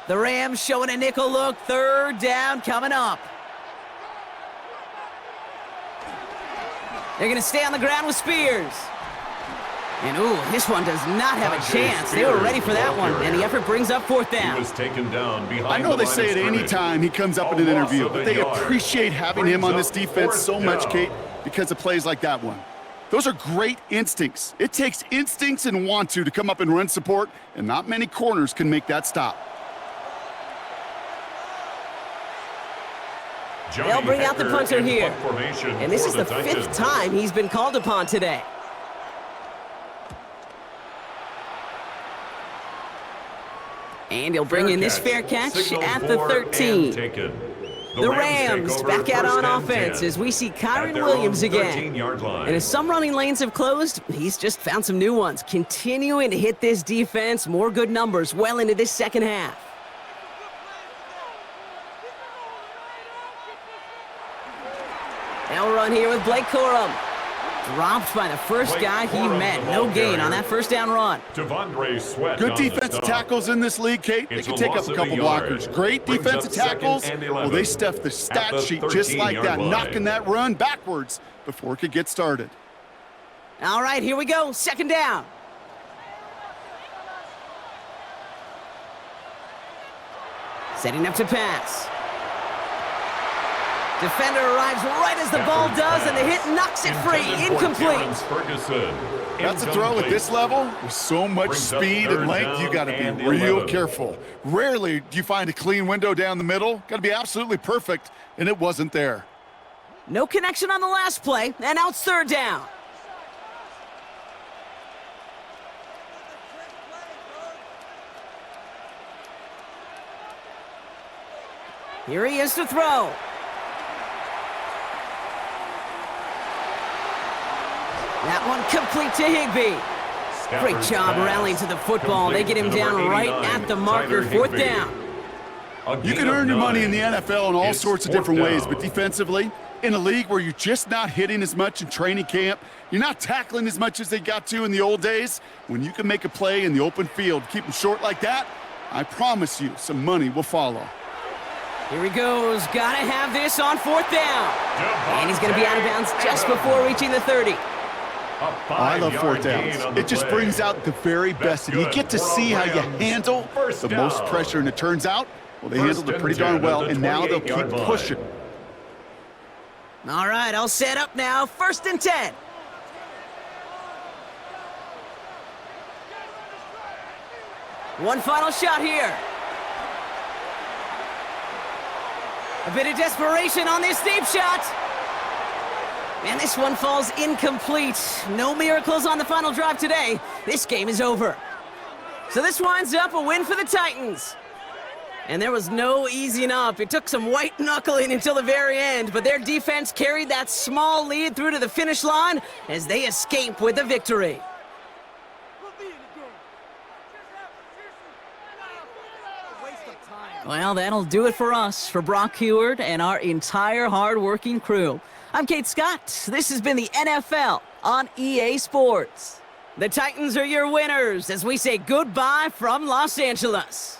The Rams showing a nickel look. 3rd down coming up. They're going to stay on the ground with Spears. And, ooh, this one does not have a chance. They were ready for that one, and the effort brings up fourth down. He was taken down behind I know they say it any time he comes up in an interview, but they appreciate having him on this defense so much, Kate, because of plays like that one. Those are great instincts. It takes instincts and want to come up and run support, and not many corners can make that stop. They'll bring out the punter here. And this is the 5th time he's been called upon today. And he'll bring in this fair catch at the 13. The Rams back out on offense as we see Kyron Williams again. And as some running lanes have closed, he's just found some new ones. Continuing to hit this defense, more good numbers well into this second half. They'll run here with Blake Corum. Dropped by the first guy he met. No gain on that first down run. Good defensive tackles in this league, Kate. They can take up a couple blockers. Great defensive tackles. Well, they stuffed the stat sheet just like that, knocking that run backwards before it could get started. All right, here we go. Second down. Setting up to pass. Defender arrives right as the ball does, and the hit knocks it free. Incomplete. That's a throw at this level. With so much speed and length, you got to be real careful. Rarely do you find a clean window down the middle. Got to be absolutely perfect, and it wasn't there. No connection on the last play, and now it's third down. Here he is to throw. That one complete to Higbee. Great job rallying to the football. They get him down right at the marker, fourth down. You can earn your money in the NFL in all sorts of different ways, but defensively, in a league where you're just not hitting as much in training camp, you're not tackling as much as they got to in the old days, when you can make a play in the open field, keep them short like that, I promise you some money will follow. Here he goes. Gotta have this on fourth down. And he's going to be out of bounds just before reaching the 30. I love fourth downs. It just brings out the very best, and you get to see how you handle the most pressure, and it turns out, well, they handled it pretty darn well, and now they'll keep pushing. All right, I'll set up now. 1st and 10. One final shot here. A bit of desperation on this deep shot. And this one falls incomplete. No miracles on the final drive today. This game is over. So this winds up a win for the Titans. And there was no easing up. It took some white knuckling until the very end, but their defense carried that small lead through to the finish line as they escape with the victory. Well, that'll do it for us, for Brock Heward and our entire hard-working crew. I'm Kate Scott. This has been the NFL on EA Sports. The Titans are your winners as we say goodbye from Los Angeles.